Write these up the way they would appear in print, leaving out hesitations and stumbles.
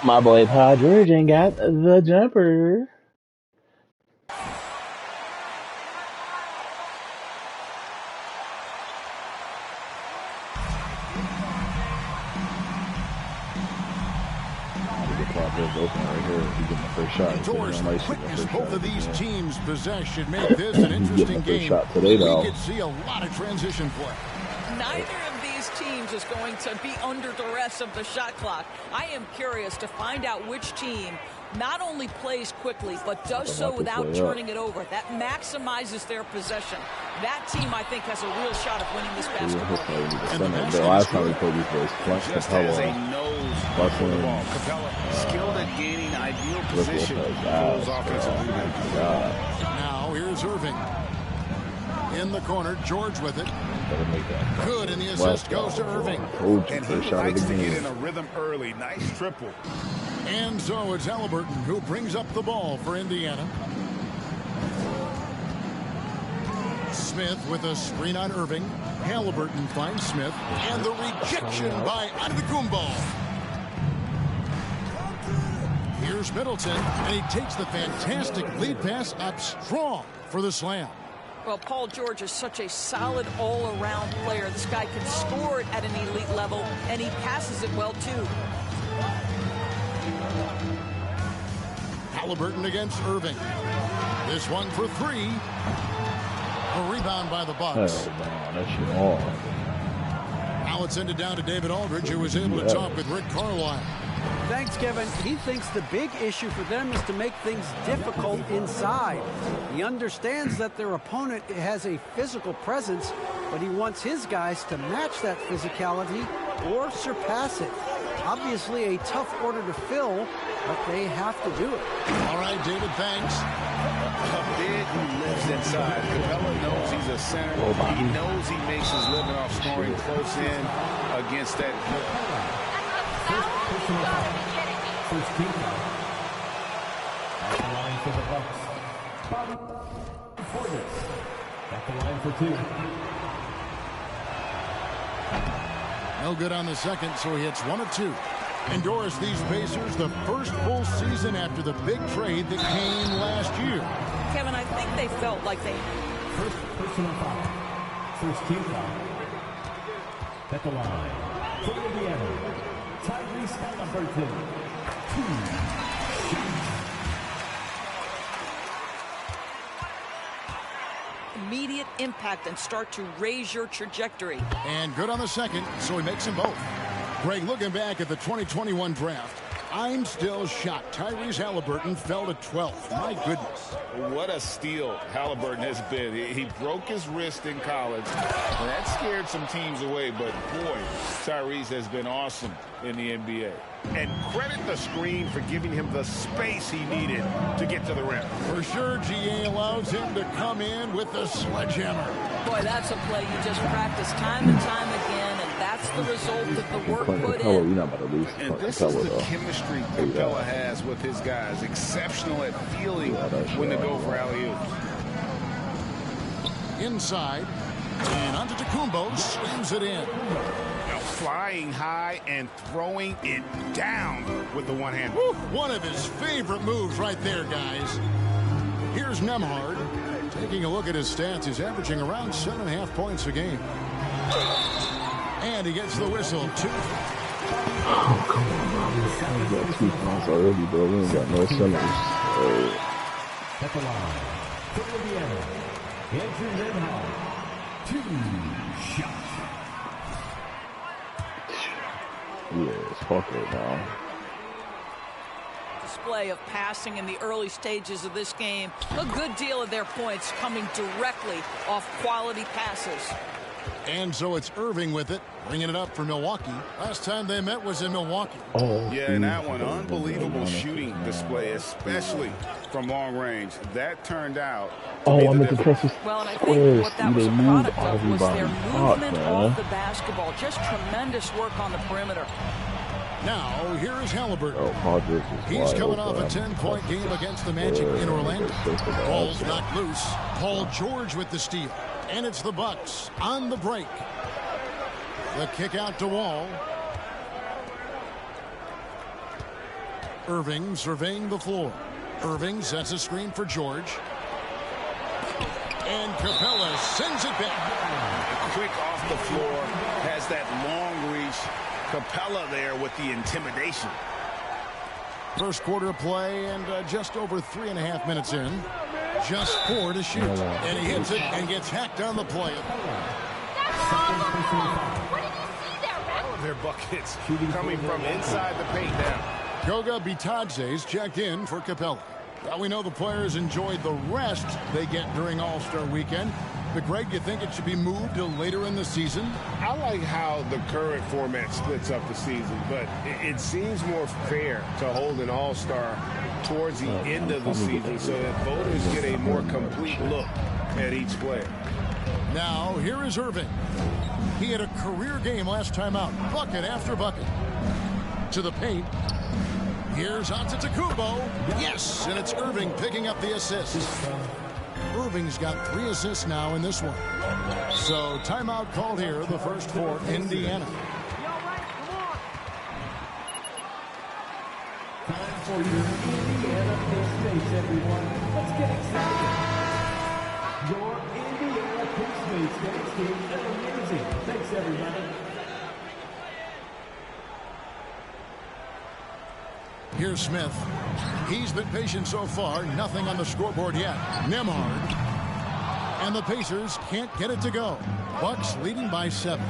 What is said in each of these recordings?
My boy Paul George ain't got the jumper. Indoors, the quickness both of these teams possess should make this an interesting game. Today, we could see a lot of transition play. Neither of these teams is going to be under duress of the shot clock. I am curious to find out which team not only plays quickly, but does so without turning it over. That maximizes their possession. That team, I think, has a real shot of winning this basketball game. The last time we played these boys, just has a nose for the ball. Capella, skilled at gaining ideal position. Those offensive rebounds. Now here's Irving. In the corner, George with it. Good, and the assist goes to Irving. And he likes to get in a rhythm early. Nice triple. And so it's Halliburton who brings up the ball for Indiana. Smith with a screen on Irving. Halliburton finds Smith. And the rejection by Antetokounmpo. Here's Middleton, and he takes the fantastic lead pass up strong for the slam. Well, Paul George is such a solid all-around player. This guy can score it at an elite level, and he passes it well, too. Halliburton against Irving. This one for three. A rebound by the Bucks. Now it's ended down to David Aldridge, who was able to talk with Rick Carlisle. Thanks, Kevin. He thinks the big issue for them is to make things difficult inside. He understands that their opponent has a physical presence, but he wants his guys to match that physicality or surpass it. Obviously a tough order to fill, but they have to do it. All right, David, thanks. A big who lives inside. Capella knows he's a center. He knows he makes his living off scoring close in against that. First team foul. At the line for the Bucks. Bobby Portis. At the line for two. No good on the second, so he hits 1 of 2. Endorse these Pacers the first full season after the big trade that came last year. Kevin, I think they felt like they... First personal foul. First team foul. At the line for Indiana. Tyrese Halliburton. Immediate impact and start to raise your trajectory. And good on the second, so he makes them both. Greg, looking back at the 2021 draft, I'm still shocked Tyrese Halliburton fell to 12th. My goodness. What a steal Halliburton has been. He broke his wrist in college, and that scared some teams away. But, boy, Tyrese has been awesome in the NBA. And credit the screen for giving him the space he needed to get to the rim. For sure, GA allows him to come in with the sledgehammer. Boy, that's a play you just practice time and time again, and that's the result of the work put in. And this is the chemistry Capella has with his guys. Exceptional at feeling when to go for alley-oops. Inside, and Antetokounmpo slams it in. Flying high and throwing it down with the one hand. One of his favorite moves right there, guys. Here's Nembhard. Taking a look at his stats, he's averaging around 7.5 points a game. And he gets the whistle, 2. Oh, come on, bro. We got 2 points already, bro. We ain't got no centers. At the line for Indiana. Andrew Nembhard. 2 shots. Yeah, it's fuck right now. Display of passing in the early stages of this game. A good deal of their points coming directly off quality passes. And so it's Irving with it, bringing it up for Milwaukee. Last time they met was in Milwaukee. Yeah, and that one, unbelievable shooting display, especially from long range. That turned out to be I'm the at the press. Well, and I think what that was a product of was their movement off the basketball. Just tremendous work on the perimeter. Now, here is Halliburton. Oh, he's coming off a 10-point game against the Magic in Orlando. Ball's knocked loose. Paul George with the steal. And it's the Bucks on the break. The kick out to Wall. Irving surveying the floor. Irving sets a screen for George. And Capella sends it back. Quick off the floor, has that long reach. Capella there with the intimidation. First quarter of play, and just over 3.5 minutes in. Just 4 to shoot. And he hits it and gets hacked on the play. What did you see there, Rex? All of their buckets coming from inside the paint now. Goga Bitadze's checked in for Capella. Well, we know the players enjoyed the rest they get during All-Star Weekend. But, Greg, you think it should be moved to later in the season? I like how the current format splits up the season, but it seems more fair to hold an All-Star towards the end of the season so that voters get a more complete look at each player. Now, here is Irving. He had a career game last time out. Bucket after bucket. To the paint. Here's Antetokounmpo. Yes, and it's Irving picking up the assist. Irving's got 3 assists now in this one. So timeout called here, the first for Indiana. Time for your Indiana Pacers, everyone. Let's get excited. Your Indiana Pacers next game is amazing. Thanks, everybody. Here's Smith. He's been patient so far. Nothing on the scoreboard yet. Nembhard. And the Pacers can't get it to go. Bucks leading by 7.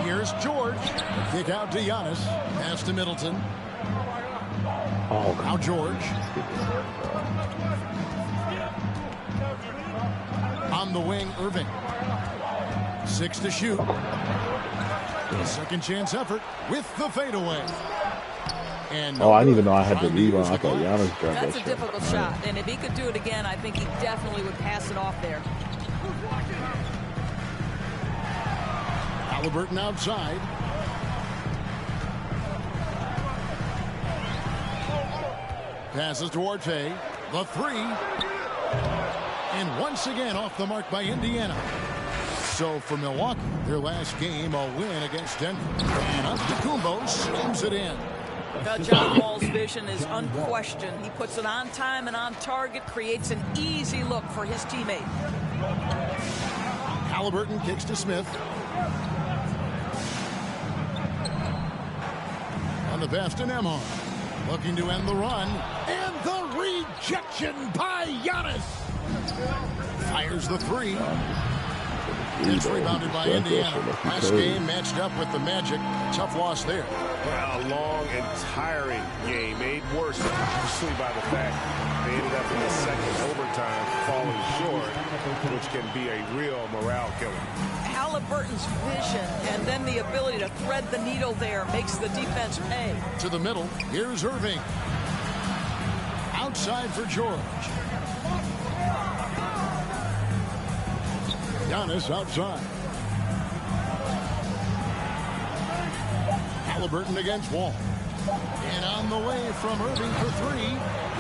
Here's George. Kick out to Giannis. Pass to Middleton. Now George. On the wing, Irving. 6 to shoot. Second chance effort with the fadeaway. And I didn't even know I had the rebound. I thought Giannis grabbed that. That's a difficult shot, and if he could do it again, I think he definitely would pass it off there. Halliburton outside. Passes to Orte. The 3. And once again off the mark by Indiana. So for Milwaukee, their last game, a win against Denver. And Antetokounmpo slams it in. John Wall's vision is unquestioned. He puts it on time and on target, creates an easy look for his teammate. Halliburton kicks to Smith. On the pass to Nembhard. Looking to end the run. And the rejection by Giannis. Fires the 3. It's rebounded by Indiana. Last game matched up with the Magic. Tough loss there. Well, a long and tiring game made worse, obviously, by the fact they ended up in the second overtime falling short, which can be a real morale killer. Halliburton's vision and then the ability to thread the needle there makes the defense pay. To the middle. Here's Irving. Outside for George. Giannis outside. Halliburton against Wall. And on the way from Irving for 3.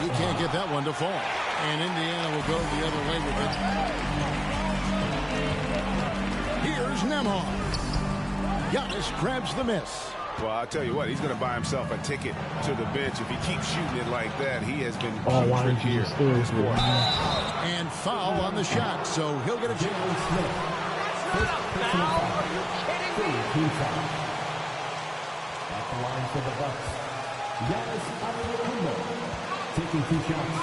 He can't get that one to fall. And Indiana will go the other way with it. Here's Nembhard. Giannis grabs the miss. Well, I'll tell you what, he's going to buy himself a ticket to the bench. If he keeps shooting it like that, he has been putrid here. And foul on the shot, so he'll get a chance. At the line for the Bucks, Giannis Antetokounmpo taking 2 shots.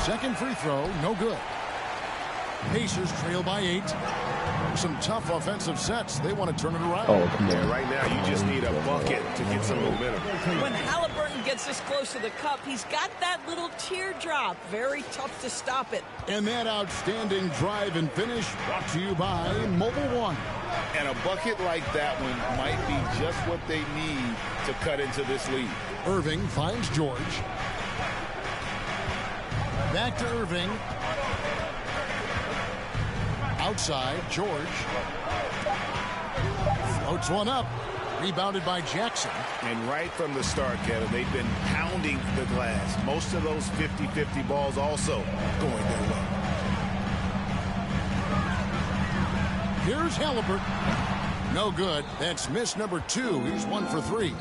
Second free throw, no good. Pacers trail by 8. Some tough offensive sets. They want to turn it around. Yeah, right now you just need a bucket to get some momentum. When Halliburton gets this close to the cup, he's got that little teardrop. Very tough to stop it. And that outstanding drive and finish brought to you by Mobile One. And a bucket like that one might be just what they need to cut into this lead. Irving finds George. Back to Irving. Outside, George. Floats one up. Rebounded by Jackson. And right from the start, Kevin, they've been pounding the glass. Most of those 50-50 balls also going their way. Here's Halliburton. No good. That's miss number 2. He's 1 for 3.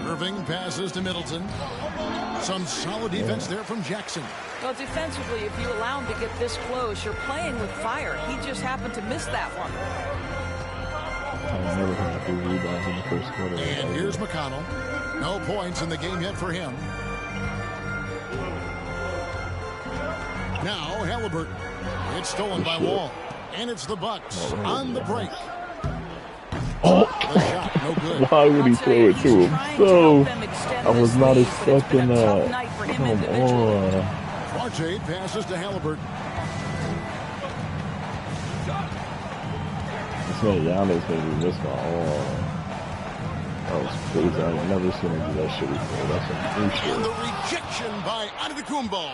Irving passes to Middleton. Some solid defense there from Jackson. Well, defensively, if you allow him to get this close, you're playing with fire. He just happened to miss that one. I never had 3 rebounds in the first quarter. And here's McConnell. No points in the game yet for him. Now Halliburton. It's stolen by Wall. And it's the Bucks on the break. Oh, the shot, no good. Why would he throw it to him? So, I was not expecting that. Come on. Duarte passes to Halliburton. This man Giannis made me miss my all. That was crazy. I've never seen him do that shit before. That's some new shit. And the rejection by Antetokounmpo.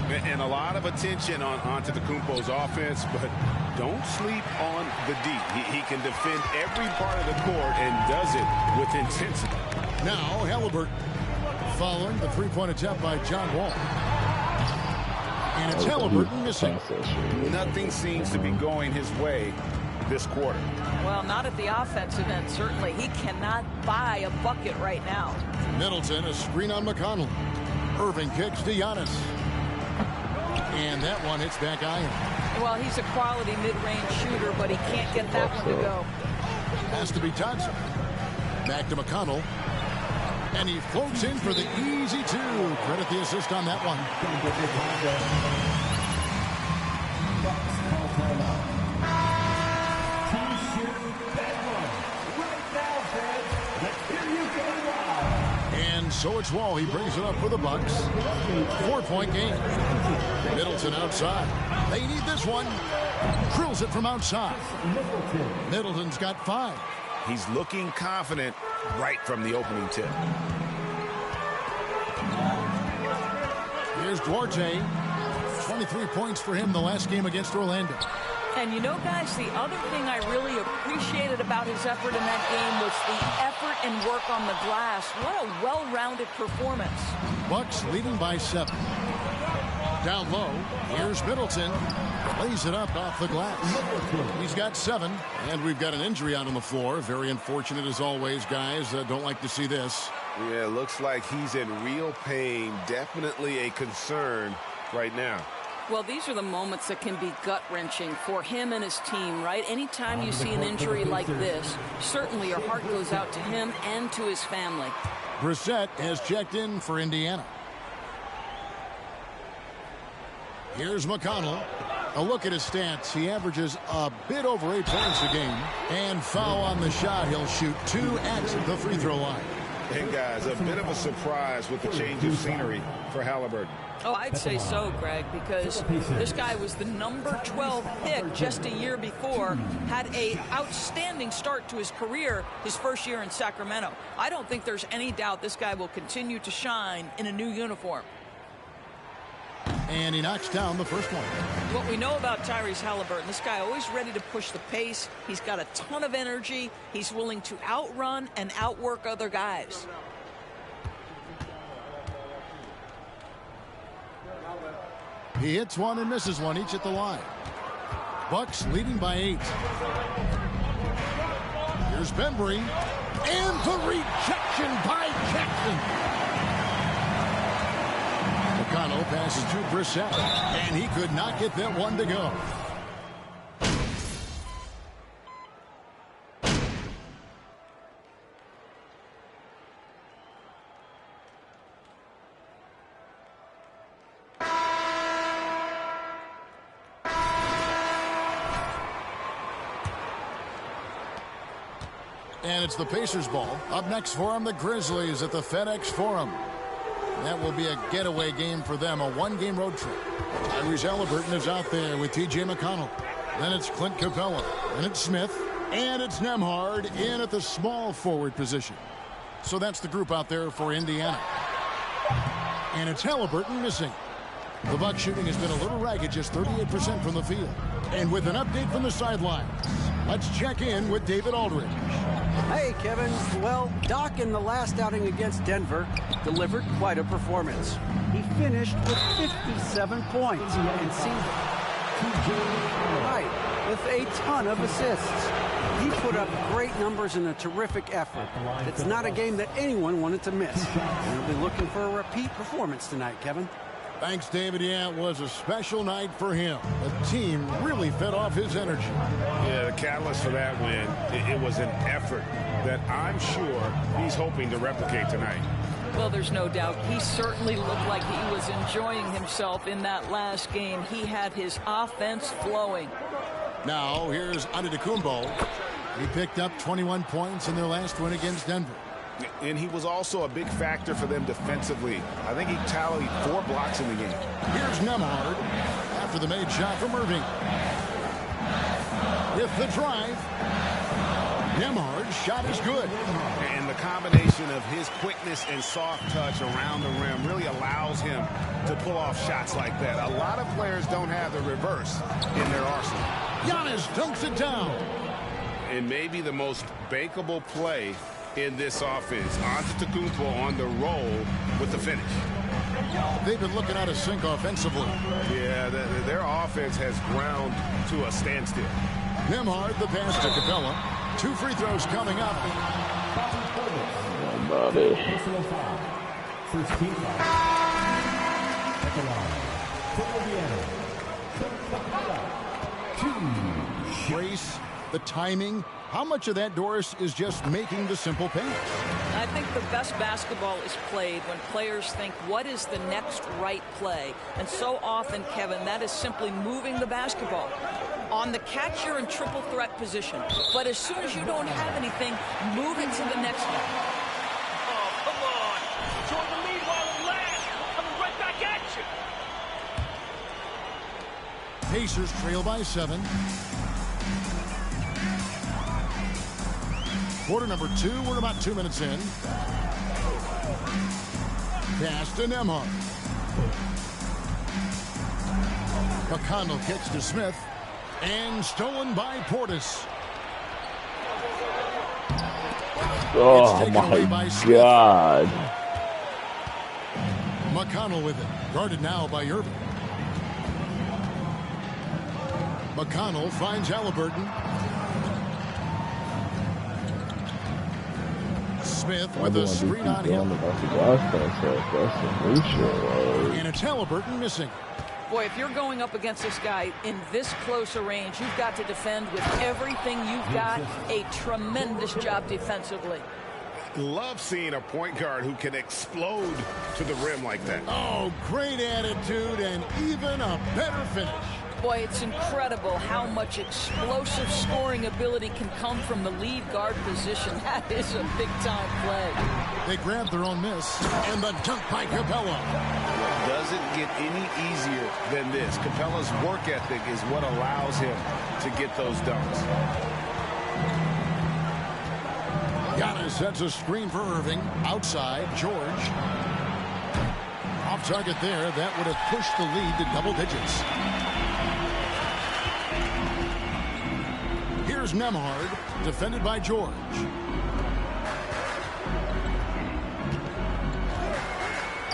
And a lot of attention on Antetokounmpo's offense, but don't sleep on the D. He can defend every part of the court and does it with intensity. Now Halliburton following the three-point attempt by John Wall. And it's Halliburton missing. Nothing seems to be going his way this quarter. Well, not at the offensive end, certainly. He cannot buy a bucket right now. Middleton, a screen on McConnell. Irving kicks to Giannis. And that one hits back iron. Well, he's a quality mid-range shooter, but he can't get that one to go. Has to be touched. Back to McConnell. And he floats in for the easy 2. Credit the assist on that one. And so it's Wall. He brings it up for the Bucks. 4-point game. Middleton outside. They need this one. Drills it from outside. Middleton's got 5. He's looking confident right from the opening tip. Here's Duarte. 23 points for him the last game against Orlando. And you know, guys, the other thing I really appreciated about his effort in that game was the effort and work on the glass. What a well-rounded performance. Bucks leading by 7. Down low, here's Middleton. Lays it up off the glass. He's got 7, and we've got an injury out on the floor. Very unfortunate as always, guys. Don't like to see this. Yeah, looks like he's in real pain. Definitely a concern right now. Well, these are the moments that can be gut-wrenching for him and his team, right? Anytime you see an injury like this, certainly your heart goes out to him and to his family. Brissett has checked in for Indiana. Here's McConnell. A look at his stats. He averages a bit over 8 points a game. And foul on the shot. He'll shoot 2 at the free throw line. And guys, a bit of a surprise with the change of scenery for Halliburton. Oh, I'd say so, Greg, because this guy was the number 12 pick just a year before, had an outstanding start to his career his first year in Sacramento. I don't think there's any doubt this guy will continue to shine in a new uniform. And he knocks down the first one. What we know about Tyrese Halliburton, this guy always ready to push the pace. He's got a ton of energy. He's willing to outrun and outwork other guys. He hits one and misses one, each at the line. Bucks leading by 8. Here's Bembry. And the rejection by Jackson. McConnell passes to Brissett, and he could not get that one to go. And it's the Pacers ball. Up next for them, the Grizzlies at the FedEx Forum. That will be a getaway game for them, a one-game road trip. Tyrese Halliburton is out there with T.J. McConnell. Then it's Clint Capella. Then it's Smith. And it's Nembhard in at the small forward position. So that's the group out there for Indiana. And it's Halliburton missing. The Bucks shooting has been a little ragged, just 38% from the field. And with an update from the sidelines, let's check in with David Aldridge. Hey, Kevin. Well, Doc in the last outing against Denver delivered quite a performance. He finished with 57 points and seemed Right, with a ton of assists. He put up great numbers and a terrific effort. It's not a game that anyone wanted to miss. We'll be looking for a repeat performance tonight, Kevin. Thanks, David. Yeah, it was a special night for him. The team really fed off his energy. Yeah, the catalyst for that win, it was an effort that I'm sure he's hoping to replicate tonight. Well, there's no doubt. He certainly looked like he was enjoying himself in that last game. He had his offense flowing. Now, here's Antetokounmpo. He picked up 21 points in their last win against Denver. And he was also a big factor for them defensively. I think he tallied 4 blocks in the game. Here's Nembhard after the made shot from Irving. With the drive, Nembhard's shot is good. And the combination of his quickness and soft touch around the rim really allows him to pull off shots like that. A lot of players don't have the reverse in their arsenal. Giannis dunks it down. And maybe the most bankable play in this offense. Antetokounmpo on the roll with the finish. They've been looking out of sync offensively. Yeah, their offense has ground to a standstill. Nembhard, the pass to Capella. 2 free throws coming up. Personal foul. First team foul. At the line. For Indiana. Grace, the timing. How much of that, Doris, is just making the simple pass? I think the best basketball is played when players think, what is the next right play? And so often, Kevin, that is simply moving the basketball. On the catch, you're in triple threat position. But as soon as you don't have anything, move it to the next one. Oh, come on. Join the lead while it lasts. Coming right back at you. Pacers trail by 7. Quarter number 2. We're about 2 minutes in. Pass to Nembhard. McConnell kicks to Smith. And stolen by Portis. Oh my God. McConnell with it. Guarded now by Irving. McConnell finds Halliburton. Smith with a screen on him. And it's Halliburton missing. Boy, if you're going up against this guy in this close a range, you've got to defend with everything you've got. A tremendous job defensively. Love seeing a point guard who can explode to the rim like that. Oh, great attitude and even a better finish. Boy, it's incredible how much explosive scoring ability can come from the lead guard position. That is a big-time play. They grab their own miss, and the dunk by Capella. Doesn't get any easier than this. Capella's work ethic is what allows him to get those dunks. Giannis sets a screen for Irving. Outside, George. Off target there. That would have pushed the lead to double digits. Here's Nembhard, defended by George.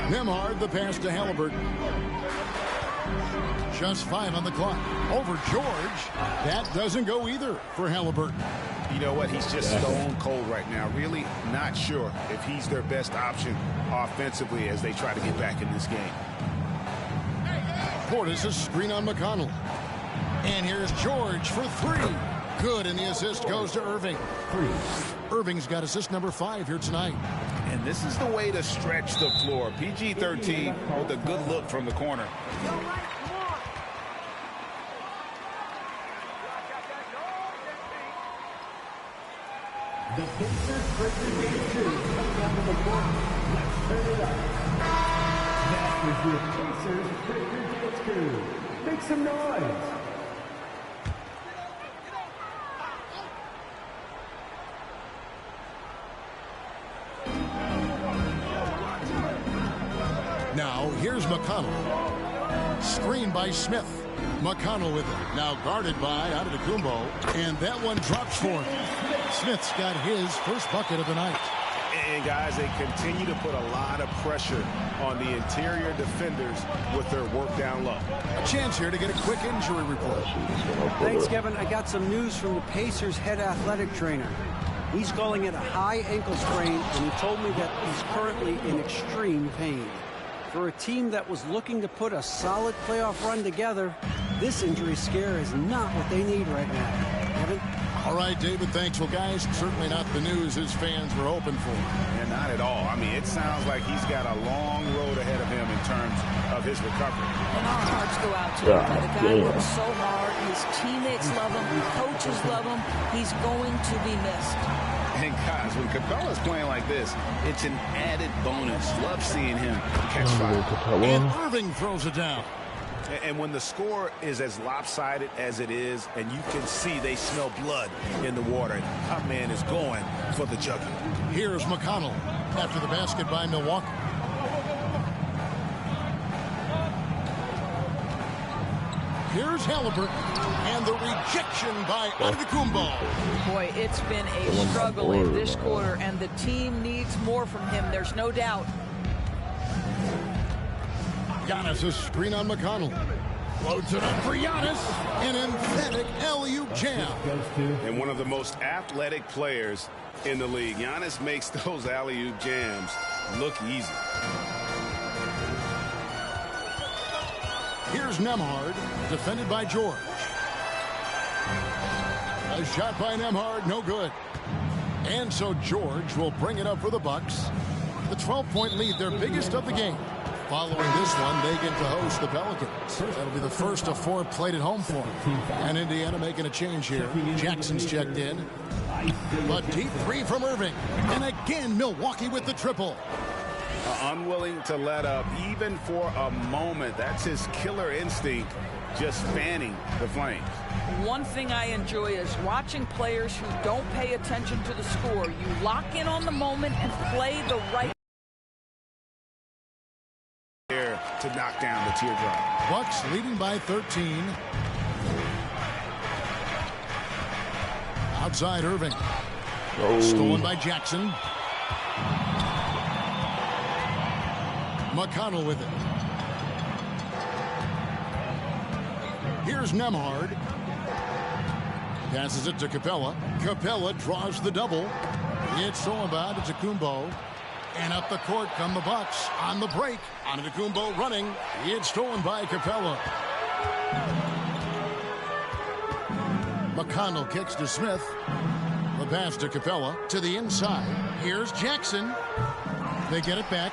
Nembhard, the pass to Halliburton. Just 5 on the clock. Over George. That doesn't go either for Halliburton. You know what? He's just stone cold right now. Really not sure if he's their best option offensively as they try to get back in this game. Portis a screen on McConnell. And here's George for 3. Good, and the assist goes to Irving. Irving's got assist number 5 here tonight. And this is the way to stretch the floor. PG-13 with a good look from the corner. The Pacers break the game 2. Coming down to the court. Let's turn it up. That is your Pacers break the game 2. Make some noise. Now, here's McConnell. Screen by Smith. McConnell with it. Now guarded by Antetokounmpo. And that one drops for him. Smith's got his first bucket of the night. And guys, they continue to put a lot of pressure on the interior defenders with their work down low. A chance here to get a quick injury report. Thanks, Kevin. I got some news from the Pacers head athletic trainer. He's calling it a high ankle sprain, and he told me that he's currently in extreme pain. For a team that was looking to put a solid playoff run together, this injury scare is not what they need right now. Kevin? All right, David, thanks. Well, guys, certainly not the news his fans were hoping for. And not at all. I mean, it sounds like he's got a long road ahead of him in terms of his recovery. And our hearts go out to him. The guy works so hard. His teammates love him. Coaches love him. He's going to be missed. And guys, when Capella's playing like this, it's an added bonus. Love seeing him catch fire. And Irving throws it down. And when the score is as lopsided as it is, and you can see they smell blood in the water, our man is going for the jugular. Here's McConnell after the basket by Milwaukee. Here's Halliburton, and the rejection by Antetokounmpo. Boy, it's been a struggle in this quarter, and the team needs more from him. There's no doubt. Giannis' screen on McConnell. Loads it up for Giannis. An emphatic alley-oop jam. And one of the most athletic players in the league. Giannis makes those alley-oop jams look easy. Here's Nembhard, defended by George. A shot by Nembhard, no good. And so George will bring it up for the Bucks. The 12-point lead, their biggest of the game. Following this one, they get to host the Pelicans. That'll be the first of 4 played at home for them. And Indiana making a change here. Jackson's checked in. A deep three from Irving. And again, Milwaukee with the triple. Unwilling to let up even for a moment. That's his killer instinct, just fanning the flames. One thing I enjoy is watching players who don't pay attention to the score. You lock in on the moment and play the right. To knock down the teardrop. Bucks leading by 13. Outside Irving. Stolen by Jackson. McConnell with it. Here's Nembhard. Passes it to Capella. Capella draws the double. It's stolen by Antetokounmpo. And up the court come the Bucks on the break. Antetokounmpo running. It's stolen by Capella. McConnell kicks to Smith. The pass to Capella to the inside. Here's Jackson. They get it back.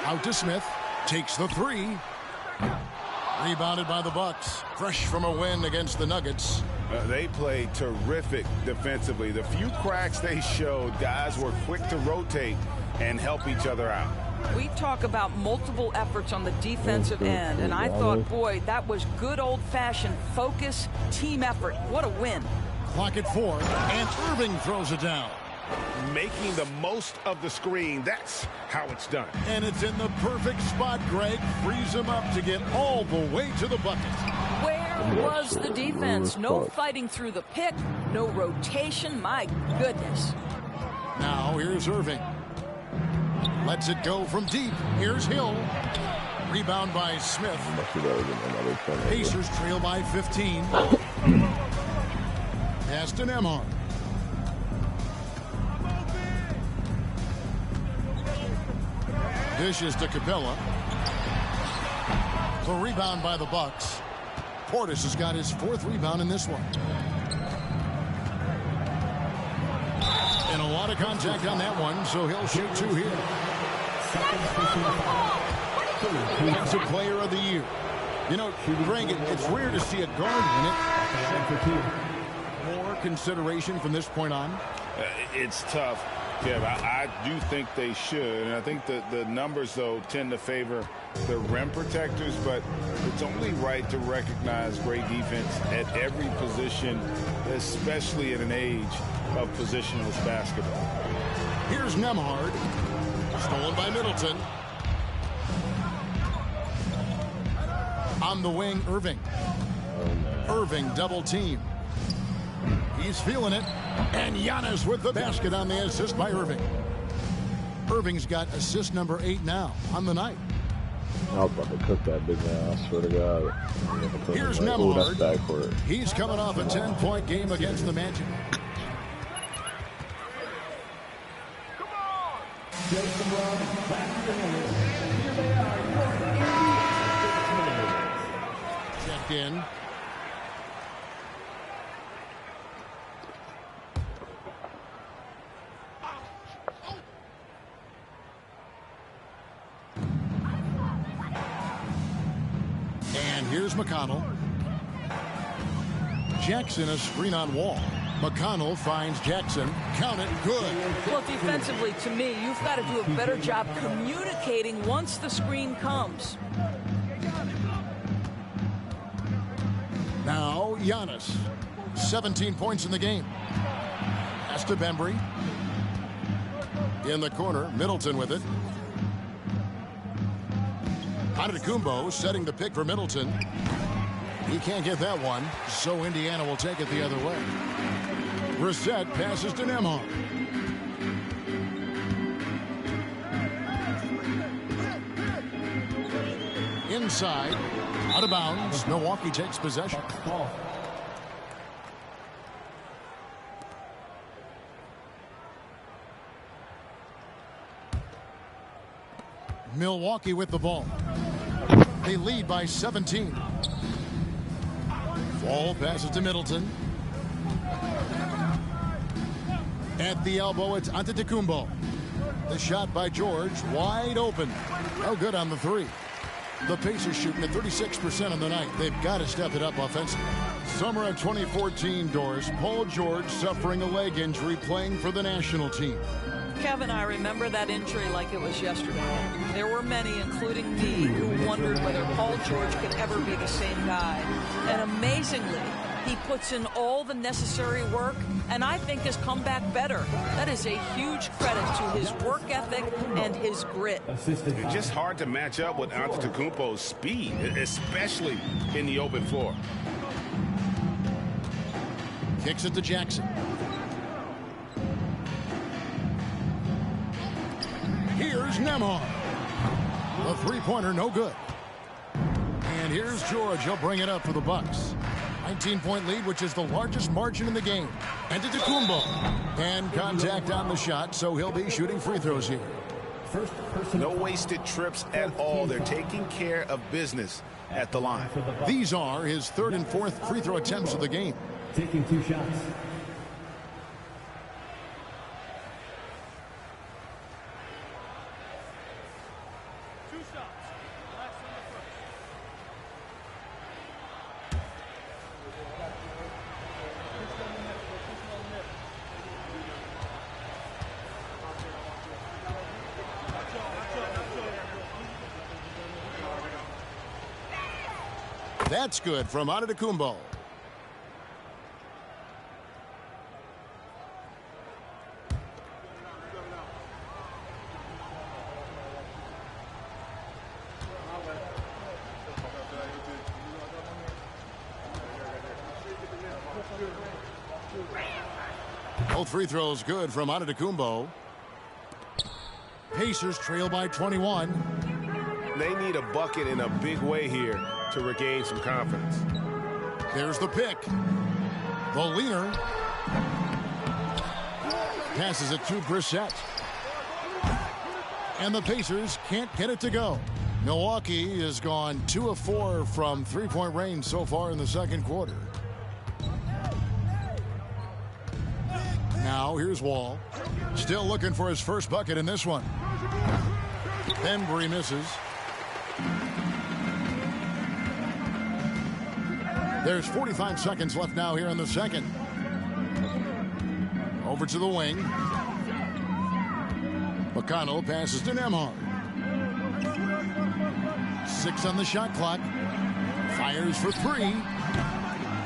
Out to Smith. Takes the three. Rebounded by the Bucks. Fresh from a win against the Nuggets. They played terrific defensively. The few cracks they showed, guys were quick to rotate and help each other out. We talk about multiple efforts on the defensive end, and I thought, boy, that was good old-fashioned focus, team effort. What a win. Clock at 4, and Irving throws it down. Making the most of the screen. That's how it's done. And it's in the perfect spot, Greg. Frees him up to get all the way to the bucket. Where was the defense? No fighting through the pick. No rotation. My goodness. Now here's Irving. Lets it go from deep. Here's Hill. Rebound by Smith. Pacers trail by 15. Pass to Nembhard. Dishes to Capella. The rebound by the Bucks. Portis has got his 4th rebound in this one. And a lot of contact on that one, so he'll shoot 2 here. Defensive player of the year. You know, Greg, it's rare to see a guard win it. More consideration from this point on. It's tough, Kev. I do think they should. And I think that the numbers, though, tend to favor the rim protectors. But it's only right to recognize great defense at every position, especially at an age of positionless basketball. Here's Nembhard. Stolen by Middleton. On the wing, Irving. Irving double team. He's feeling it. And Giannis with the basket on the assist by Irving. Irving's got assist number 8 now on the night. I was about to cook that big man, I swear to God. Here's like, Nembhard. that's back for it. He's coming off a 10-point game against the Magic. Checked in. And here's McConnell. Jackson, a screen on Wall. McConnell finds Jackson. Count it. Good. Well, defensively, to me, you've got to do a better job communicating once the screen comes. Now, Giannis. 17 points in the game. Pass to Bembry. In the corner, Middleton with it. Antetokounmpo setting the pick for Middleton. He can't get that one, so Indiana will take it the other way. Brissett passes to Nembhard. Inside, out of bounds. Milwaukee takes possession. Milwaukee with the ball. They lead by 17. Wall passes to Middleton. At the elbow, it's Antetokounmpo. The shot by George, wide open. No good on the three. The Pacers shooting at 36% on the night. They've got to step it up offensively. Summer of 2014, Doris. Paul George suffering a leg injury playing for the national team. Kevin, I remember that injury like it was yesterday. There were many, including me, who wondered whether Paul George could ever be the same guy. And amazingly, he puts in all the necessary work, and I think has come back better. That is a huge credit to his work ethic and his grit. It's just hard to match up with Antetokounmpo's speed, especially in the open floor. Kicks it to Jackson. Here's Nembhard. The three-pointer, no good. And here's George. He'll bring it up for the Bucks. 19-point lead, which is the largest margin in the game. Antetokounmpo. And contact on the shot, so he'll be shooting free throws here. No wasted trips at all. They're taking care of business at the line. These are his third and fourth free throw attempts of the game. Taking 2 shots. That's good from Antetokounmpo. Both free throws good from Antetokounmpo. Pacers trail by 21. They need a bucket in a big way here to regain some confidence. There's the pick. The leaner. Passes it to Brissett. And the Pacers can't get it to go. Milwaukee has gone 2 of 4 from three-point range so far in the second quarter. Now here's Wall. Still looking for his first bucket in this one. Bembry misses. There's 45 seconds left now here in the second. Over to the wing. McConnell passes to Nembhard. 6 on the shot clock. Fires for 3.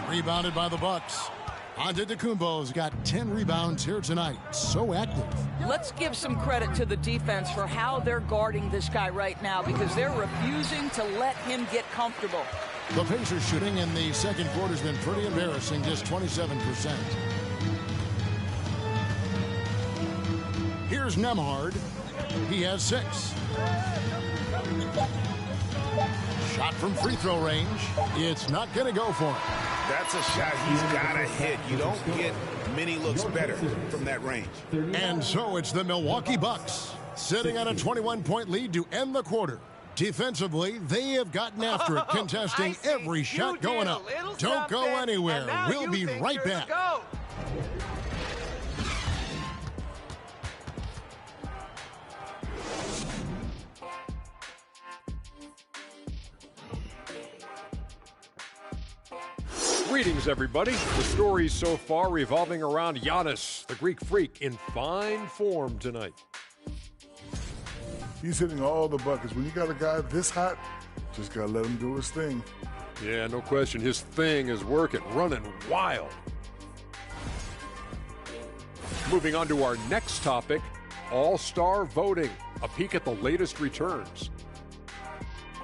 Rebounded by the Bucks. Antetokounmpo's got 10 rebounds here tonight. So active. Let's give some credit to the defense for how they're guarding this guy right now, because they're refusing to let him get comfortable. The Pacers shooting in the second quarter has been pretty embarrassing, just 27%. Here's Nembhard. He has 6. Shot from free throw range. It's not going to go for him. That's a shot he's got to hit. You don't get many looks better from that range. And so it's the Milwaukee Bucks sitting on a 21-point lead to end the quarter. Defensively, they have gotten after it, contesting every shot going up. Don't go anywhere. We'll be right back. Greetings, everybody. The stories so far revolving around Giannis, the Greek Freak, in fine form tonight. He's hitting all the buckets. When you got a guy this hot, just got to let him do his thing. Yeah, no question. His thing is working, running wild. Moving on to our next topic, All-Star voting. A peek at the latest returns.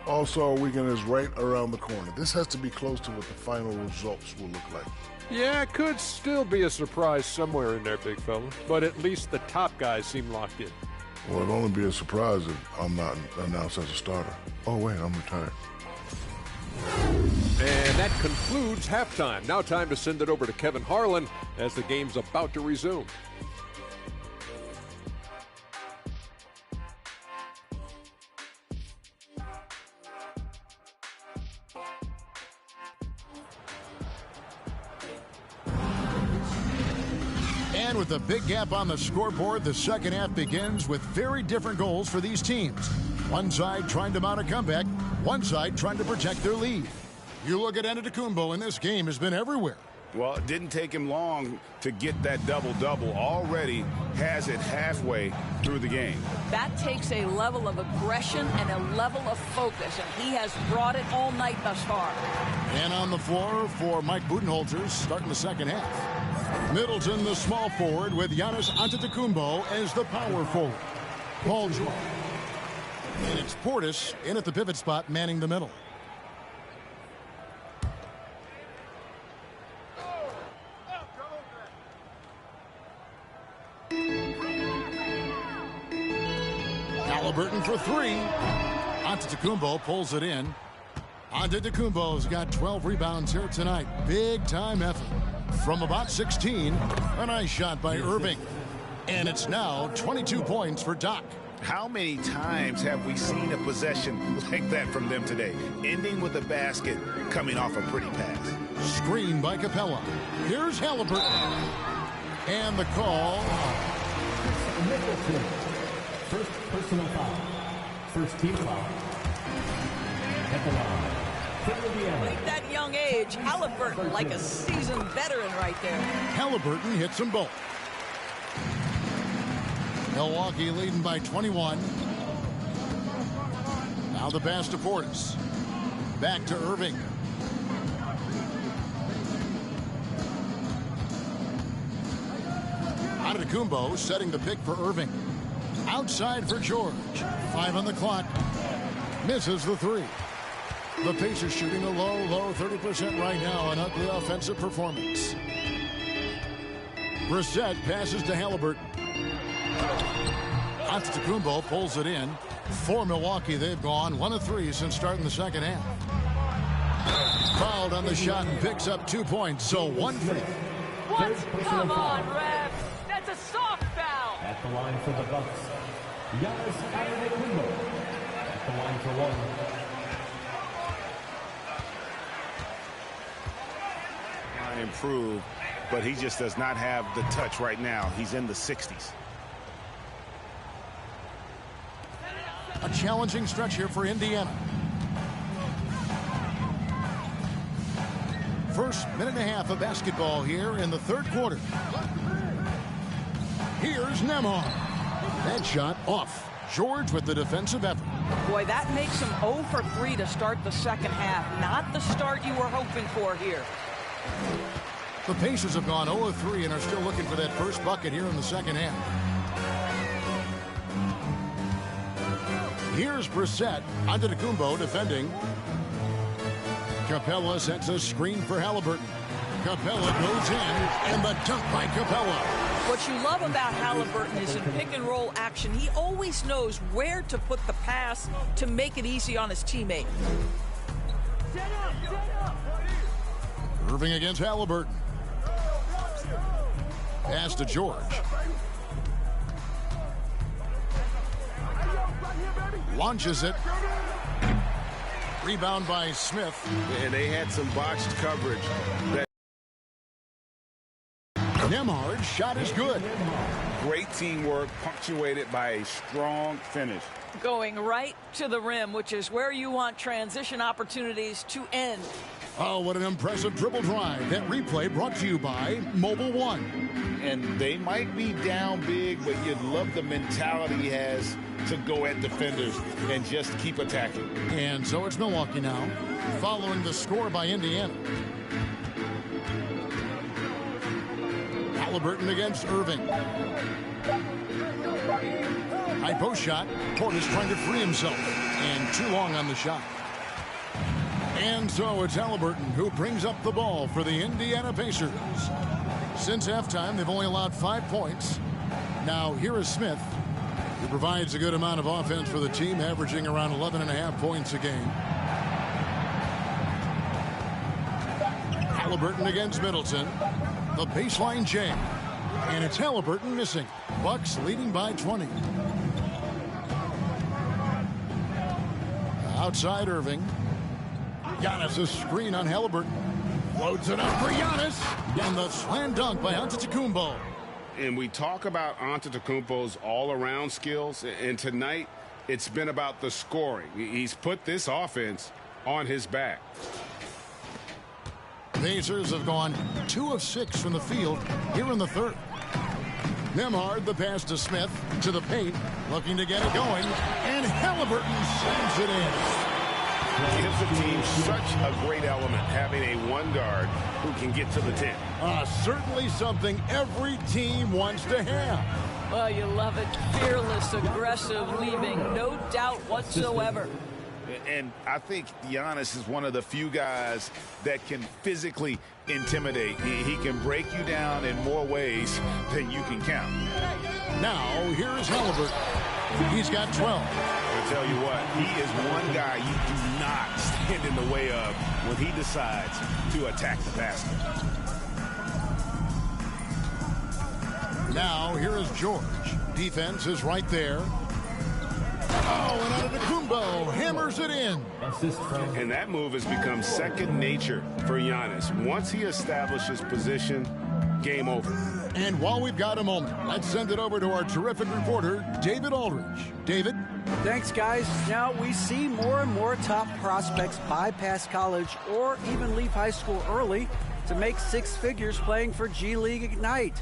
All-Star weekend is right around the corner. This has to be close to what the final results will look like. Yeah, it could still be a surprise somewhere in there, big fella. But at least the top guys seem locked in. Well, it'll only be a surprise if I'm not announced as a starter. Oh, wait, I'm retired. And that concludes halftime. Now time to send it over to Kevin Harlan as the game's about to resume. And with a big gap on the scoreboard, the second half begins with very different goals for these teams. One side trying to mount a comeback, one side trying to protect their lead. You look at Antetokounmpo, and this game has been everywhere. Well, it didn't take him long to get that double-double. Already has it halfway through the game. That takes a level of aggression and a level of focus, and he has brought it all night thus far. And on the floor for Mike Budenholzer starting the second half. Middleton, the small forward, with Giannis Antetokounmpo as the power forward. Paul George. And it's Portis in at the pivot spot, manning the middle. Halliburton for 3. Antetokounmpo pulls it in. Antetokounmpo's got 12 rebounds here tonight. Big time effort. From about 16, a nice shot by Irving. And it's now 22 points for Doc. How many times have we seen a possession like that from them today? Ending with a basket, coming off a pretty pass. Screen by Capella. Here's Halliburton. And the call. First personal foul. First team foul. At the line. At that young age, Halliburton like a seasoned veteran right there. Halliburton hits them both. Milwaukee leading by 21. Now the pass to Portis. Back to Irving. Antetokounmpo setting the pick for Irving. Outside for George. 5 on the clock. Misses the 3. The Pacers shooting a low 30% right now. An ugly offensive performance. Brissett passes to Halliburton. Antetokounmpo pulls it in. For Milwaukee, they've gone 1 of 3 since starting the second half. Fouled on the shot and picks up 2 points, so 1 free. What? Come on, refs. That's a soft foul. At the line for the Bucks, Giannis Antetokounmpo. At the line for 1. Improve, but he just does not have the touch right now. He's in the 60s. A challenging stretch here for Indiana. First minute and a half of basketball here in the third quarter. Here's Nembhard. That shot off. George with the defensive effort. Boy, that makes him 0 for 3 to start the second half. Not the start you were hoping for here. The Pacers have gone 0 of 3 and are still looking for that first bucket here in the second half. Here's Brissett. Antetokounmpo defending. Capella sets a screen for Halliburton. Capella goes in, and the dunk by Capella. What you love about Halliburton is in pick-and-roll action, he always knows where to put the pass to make it easy on his teammate. Irving against Halliburton. Pass to George. Launches it. Rebound by Smith. And they had some botched coverage. Nembhard's shot is good. Great teamwork punctuated by a strong finish. Going right to the rim, which is where you want transition opportunities to end. Oh, what an impressive dribble drive. That replay brought to you by Mobile One. And they might be down big, but you'd love the mentality he has to go at defenders and just keep attacking. And so it's Milwaukee now, following the score by Indiana. Halliburton against Irving. High post shot. Portis trying to free himself. And too long on the shot. And so it's Halliburton who brings up the ball for the Indiana Pacers. Since halftime, they've only allowed 5 points. Now here is Smith, who provides a good amount of offense for the team, averaging around 11.5 points a game. Halliburton against Middleton. The baseline jam. And it's Halliburton missing. Bucks leading by 20. Outside Irving. Giannis' screen on Halliburton. Loads it up for Giannis. And the slam dunk by Antetokounmpo. And we talk about Antetokounmpo's all-around skills. And tonight, it's been about the scoring. He's put this offense on his back. Pacers have gone 2 of 6 from the field here in the third. Nembhard, the pass to Smith, to the paint, looking to get it going, and Halliburton sends it in. Gives the team such a great element, having a one guard who can get to the 10. Certainly something every team wants to have. Well, you love it. Fearless, aggressive, leaving no doubt whatsoever. And I think Giannis is one of the few guys that can physically intimidate. He can break you down in more ways than you can count. Now, here's Halliburton. He's got 12. I'll tell you what, he is one guy you do not stand in the way of when he decides to attack the basket. Now, here is George. Defense is right there. Oh, and Antetokounmpo hammers it in. And that move has become second nature for Giannis. Once he establishes position, game over. And while we've got a moment, let's send it over to our terrific reporter, David Aldridge. David? Thanks, guys. Now we see more and more top prospects bypass college or even leave high school early to make 6 figures playing for G League Ignite.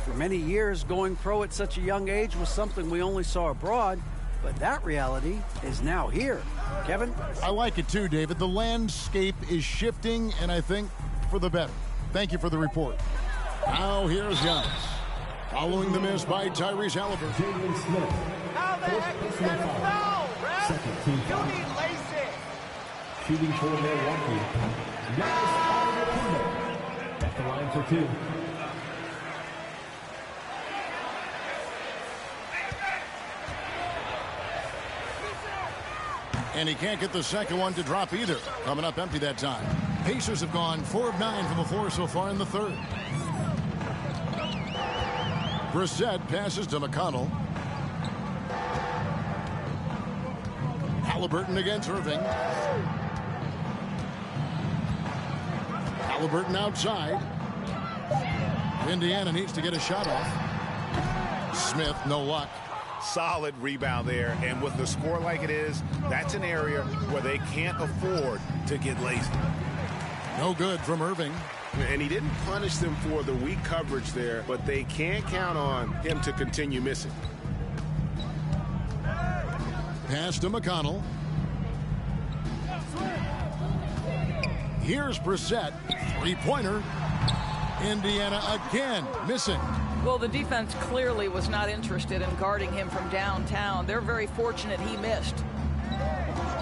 For many years, going pro at such a young age was something we only saw abroad. But that reality is now here. Kevin? I like it too, David. The landscape is shifting, and I think for the better. Thank you for the report. Now here's Giannis. Following the miss by Tyrese Halliburton. How the heck is that a foul, ref? You need laces. Shooting for Milwaukee. Giannis Antetokounmpo. At the line for 2. And he can't get the second one to drop either. Coming up empty that time. Pacers have gone 4 of 9 from the floor so far in the third. Brissett passes to McConnell. Halliburton against Irving. Halliburton outside. Indiana needs to get a shot off. Smith, no luck. Solid rebound there, and with the score like it is, that's an area where they can't afford to get lazy. No good from Irving. And he didn't punish them for the weak coverage there, but they can't count on him to continue missing. Pass to McConnell. Here's Brissett. 3-pointer. Indiana again missing. Well, the defense clearly was not interested in guarding him from downtown. They're very fortunate he missed.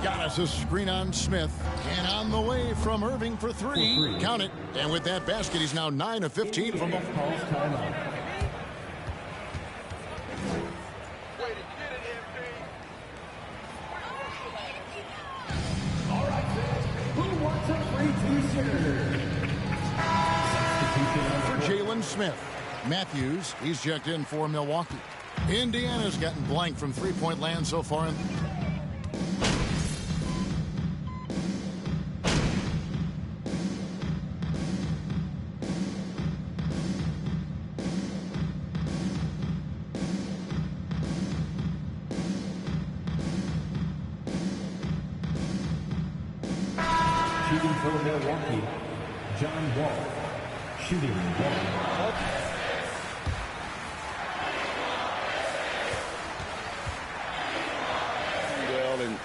Giannis' screen on Smith. And on the way from Irving for 3. Count it. And with that basket, he's now 9 of 15 from the... Smith. Matthews, he's checked in for Milwaukee. Indiana's gotten blank from three-point land so far. Shooting for Milwaukee, John Wall. Shooting Wall.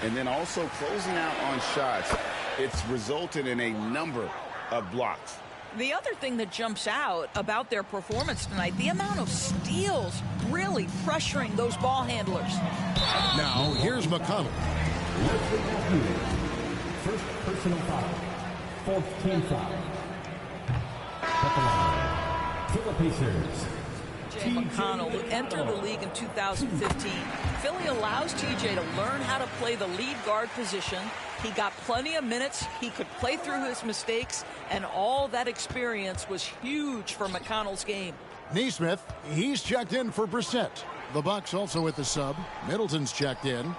And then also closing out on shots. It's resulted in a number of blocks. The other thing that jumps out about their performance tonight, the amount of steals really pressuring those ball handlers. Now, here's McConnell. First personal foul. Fourth team foul. At the line, for the Pacers. Jay McConnell, who entered the league in 2015. Philly allows TJ to learn how to play the lead guard position. He got plenty of minutes. He could play through his mistakes, and all that experience was huge for McConnell's game. Neesmith, he's checked in for Brissett. The Bucks also with the sub. Middleton's checked in.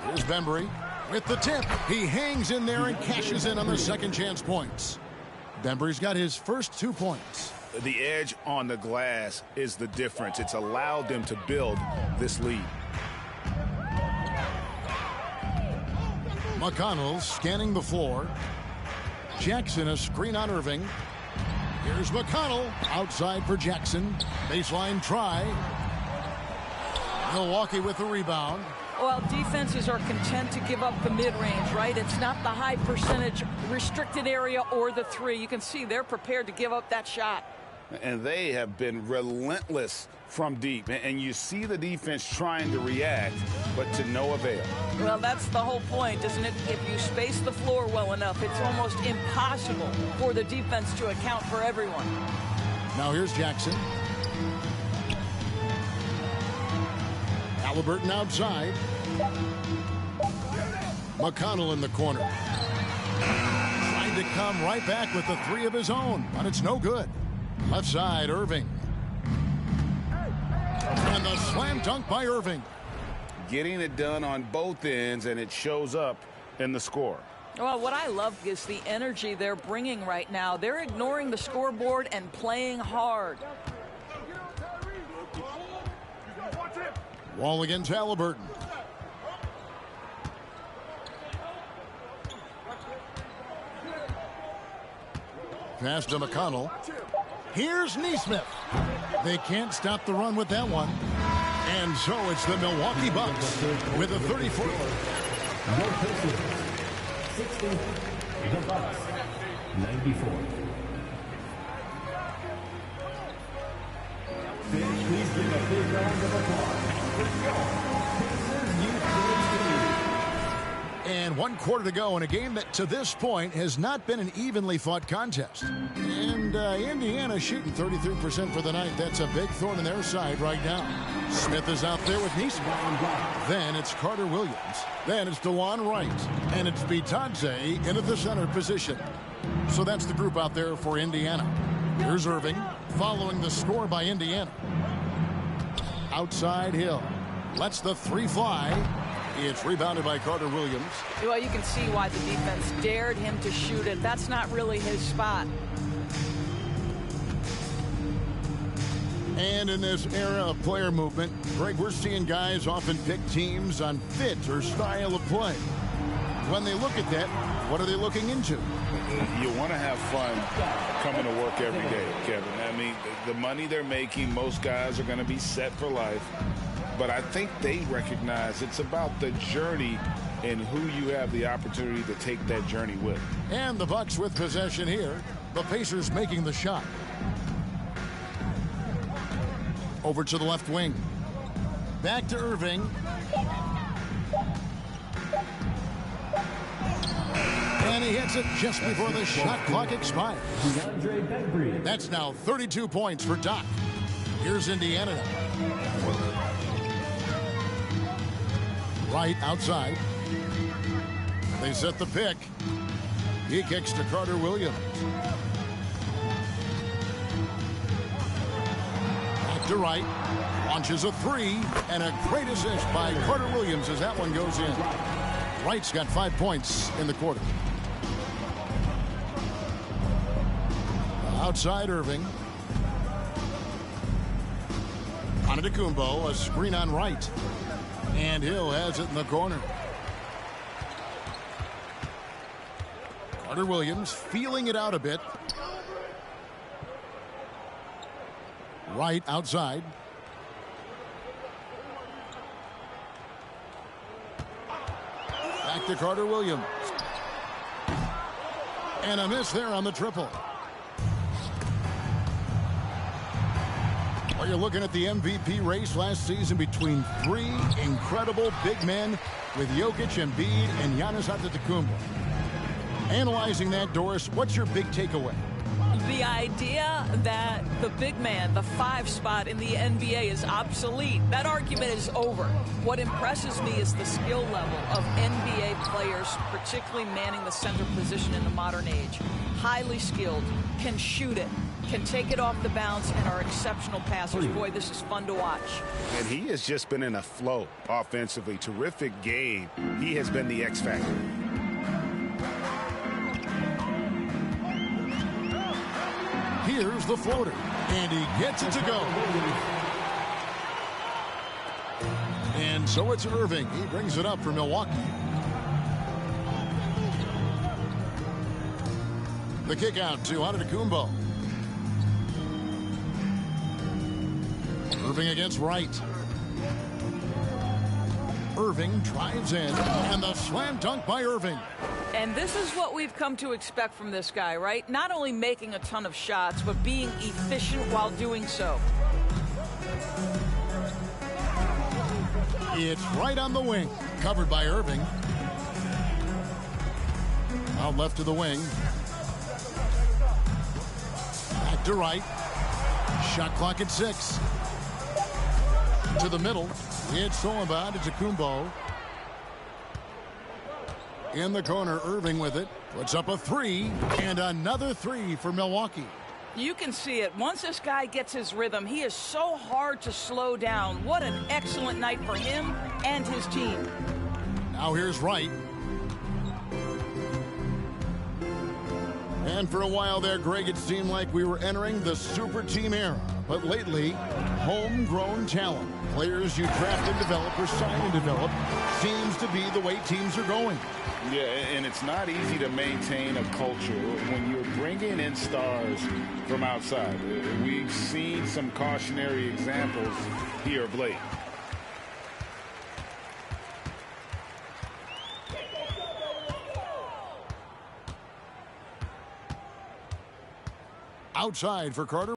Here's Bembry with the tip. He hangs in there and cashes in on the second chance points. Bembry's got his first 2 points. The edge on the glass is the difference. It's allowed them to build this lead. McConnell scanning the floor. Jackson a screen on Irving. Here's McConnell outside for Jackson. Baseline try. Milwaukee with the rebound. Well, defenses are content to give up the mid-range, right? It's not the high percentage restricted area or the three. You can see they're prepared to give up that shot. And they have been relentless from deep. And you see the defense trying to react, but to no avail. Well, that's the whole point, isn't it? If you space the floor well enough, it's almost impossible for the defense to account for everyone. Now here's Jackson. Halliburton outside. McConnell in the corner. Trying to come right back with the three of his own, but it's no good. Left side, Irving. And the slam dunk by Irving. Getting it done on both ends, and it shows up in the score. Well, what I love is the energy they're bringing right now. They're ignoring the scoreboard and playing hard. Wall against Halliburton. Pass to McConnell. Here's Neesmith. They can't stop the run with that one. And so it's the Milwaukee Bucks with a 34. No Pacers. 60. The Bucks. 94. Please give a big round of applause. And 1 quarter to go in a game that to this point has not been an evenly fought contest. And Indiana shooting 33% for the night. That's a big thorn in their side right now. Smith is out there with Neesmith. Then it's Carter Williams. Then it's DeJuan Wright. And it's Bitadze into the center position. So that's the group out there for Indiana. Here's Irving following the score by Indiana. Outside Hill. Lets the three fly. It's rebounded by Carter Williams. Well, you can see why the defense dared him to shoot it. That's not really his spot. And in this era of player movement, Greg, we're seeing guys often pick teams on fit or style of play. When they look at that, what are they looking into? You want to have fun coming to work every day, Kevin. I mean, the money they're making, most guys are going to be set for life. But I think they recognize it's about the journey and who you have the opportunity to take that journey with. And the Bucks with possession here. The Pacers making the shot. Over to the left wing. Back to Irving. And he hits it just before the shot clock expires. That's now 32 points for Doc. Here's Indiana. Right outside. They set the pick. He kicks to Carter Williams. Back to right. Launches a three, and a great assist by Carter Williams as that one goes in. Wright's got 5 points in the quarter. Outside Irving. Antetokounmpo, a screen on Wright. And Hill has it in the corner. Carter Williams feeling it out a bit. Wright outside. Back to Carter Williams. And a miss there on the triple. Well, you're looking at the MVP race last season between three incredible big men with Jokic, Embiid, and Giannis Antetokounmpo. Analyzing that, Doris, what's your big takeaway? The idea that the big man, the 5 spot in the NBA, is obsolete. That argument is over. What impresses me is the skill level of NBA players, particularly manning the center position in the modern age. Highly skilled, can shoot it, can take it off the bounce, and are exceptional passers. Boy, this is fun to watch. And he has just been in a flow offensively. Terrific game. He has been the X factor. Here's the floater, and he gets it to go. And so it's Irving. He brings it up for Milwaukee. The kick out to Antetokounmpo. Irving against Wright. Irving drives in, and the slam dunk by Irving. And this is what we've come to expect from this guy, right? Not only making a ton of shots, but being efficient while doing so. It's right on the wing. Covered by Irving. Out left to the wing. Back to right. Shot clock at 6. To the middle. It's Solomon Antetokounmpo. In the corner, Irving with it. Puts up a 3, and another 3 for Milwaukee. You can see it. Once this guy gets his rhythm, he is so hard to slow down. What an excellent night for him and his team. Now here's Wright. And for a while there, Greg, it seemed like we were entering the super team era. But lately, homegrown talent, players you draft and develop or sign and develop, seems to be the way teams are going. Yeah, and it's not easy to maintain a culture when you're bringing in stars from outside. We've seen some cautionary examples here of late. Outside for Carter.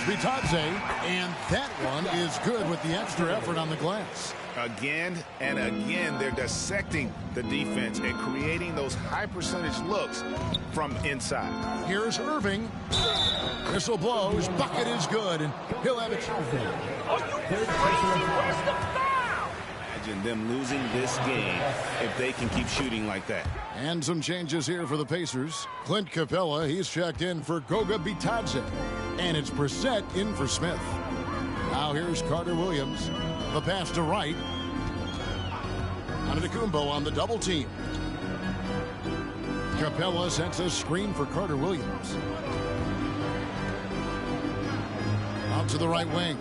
Bitadze, and that one is good with the extra effort on the glass. Again and again, they're dissecting the defense and creating those high percentage looks from inside. Here's Irving. Whistle blows. Bucket is good, and he'll have it. Imagine them losing this game if they can keep shooting like that. And some changes here for the Pacers. Clint Capella, he's checked in for Goga Bitadze. And it's Brissett in for Smith. Now here's Carter Williams. The pass to Wright. Antetokounmpo on the double team. Capella sets a screen for Carter Williams. Out to the right wing.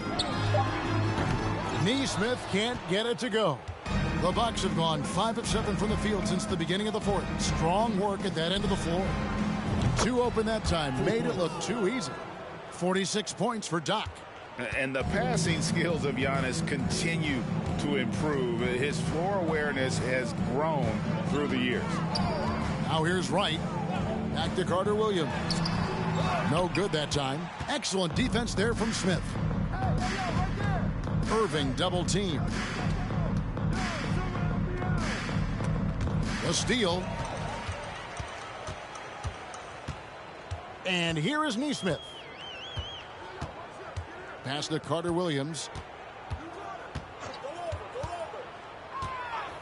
Nesmith can't get it to go. The Bucks have gone 5 of 7 from the field since the beginning of the fourth. Strong work at that end of the floor. 2 open that time. Made it look too easy. 46 points for Doc. And the passing skills of Giannis continue to improve. His floor awareness has grown through the years. Now here's Wright. Back to Carter Williams. No good that time. Excellent defense there from Smith. Irving double team. The steal. And here is Neesmith. Pass to Carter Williams.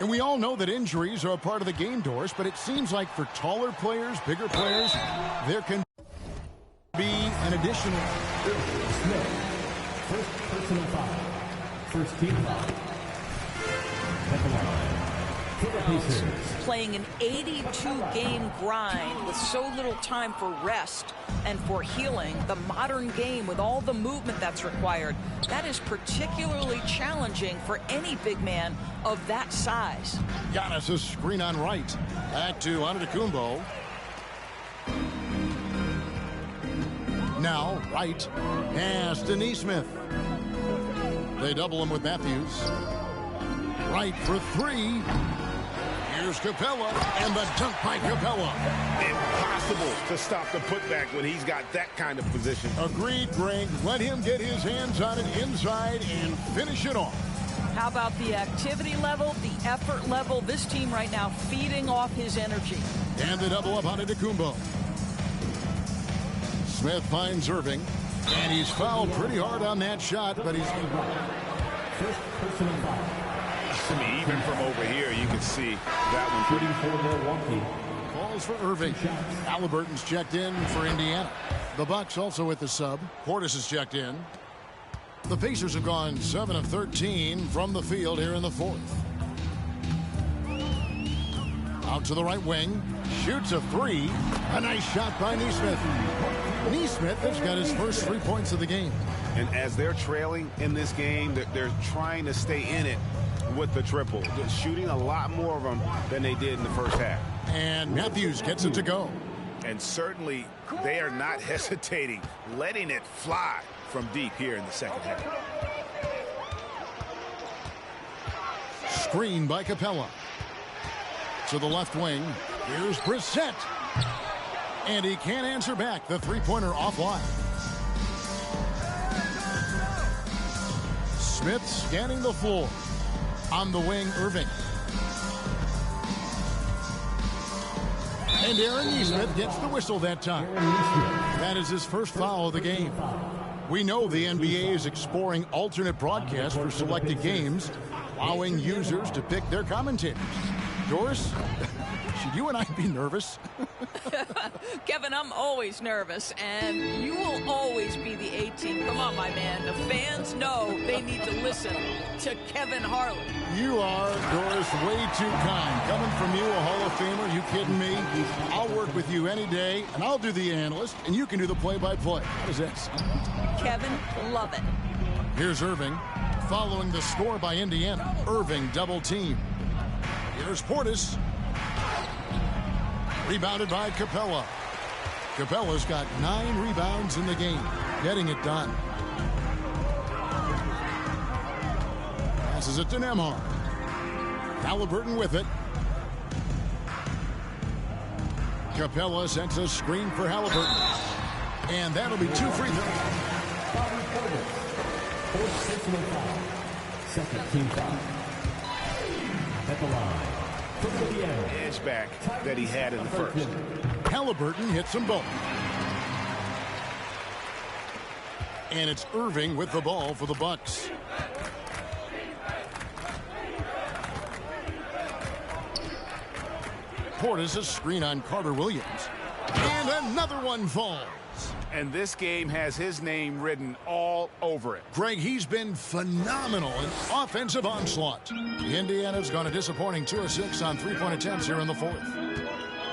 And we all know that injuries are a part of the game, Doris, but it seems like for taller players, bigger players, there can be an additional. Smith, first personal foul. First team foul. At the line. Playing an 82-game grind with so little time for rest and for healing, the modern game with all the movement that's required, that is particularly challenging for any big man of that size. Giannis' screen on right. Back to Antetokounmpo. Now, right. Pass to Neesmith. They double him with Matthews. Right for three. Here's Capella, and the dunk by Capella. Impossible to stop the putback when he's got that kind of position. Agreed, Greg. Let him get his hands on it inside and finish it off. How about the activity level, the effort level? This team right now feeding off his energy. And the double up on Antetokounmpo. Smith finds Irving, and he's fouled pretty hard on that shot, but he's... First personal foul. Even from over here, you can see that one. Shooting for Milwaukee. Falls for Irving. Halliburton's checked in for Indiana. The Bucks also with the sub. Portis is checked in. The Pacers have gone 7 of 13 from the field here in the fourth. Out to the right wing. Shoots a three. A nice shot by Neesmith. Neesmith has got his first 3 points of the game. And as they're trailing in this game, they're trying to stay in it with the triple. They're shooting a lot more of them than they did in the first half. And Matthews gets it to go. And certainly they are not hesitating, letting it fly from deep here in the second half. Screen by Capella. To the left wing. Here's Brissett. And he can't answer back. The three-pointer offline. Smith scanning the floor. On the wing, Irving. And Aaron Neesmith gets the whistle that time. That is his first foul of the game. We know the NBA is exploring alternate broadcasts for selected games, allowing users to pick their commentators. Doris, should you and I be nervous? Kevin, I'm always nervous, and you will always be the A team. Come on, my man. The fans know they need to listen to Kevin Harlan. You are, Doris, way too kind. Coming from you, a Hall of Famer, you kidding me? I'll work with you any day, and I'll do the analyst, and you can do the play-by-play. How does that sound? Kevin, love it. Here's Irving, following the score by Indiana. Irving double team. Here's Portis. Rebounded by Capella. Capella's got 9 rebounds in the game, getting it done. Passes it to Nembhard. Halliburton with it. Capella sends a screen for Halliburton. And that'll be 2 free throws. Fourth personal foul. Second team foul. At the line. Edge back that he had in the first. Halliburton hits them both. And it's Irving with the ball for the Bucks. Portis a screen on Carter Williams. And another one falls. And this game has his name written all over it. Greg, he's been phenomenal in offensive onslaught. Indiana's gone a disappointing 2 of 6 on 3-point attempts here in the fourth.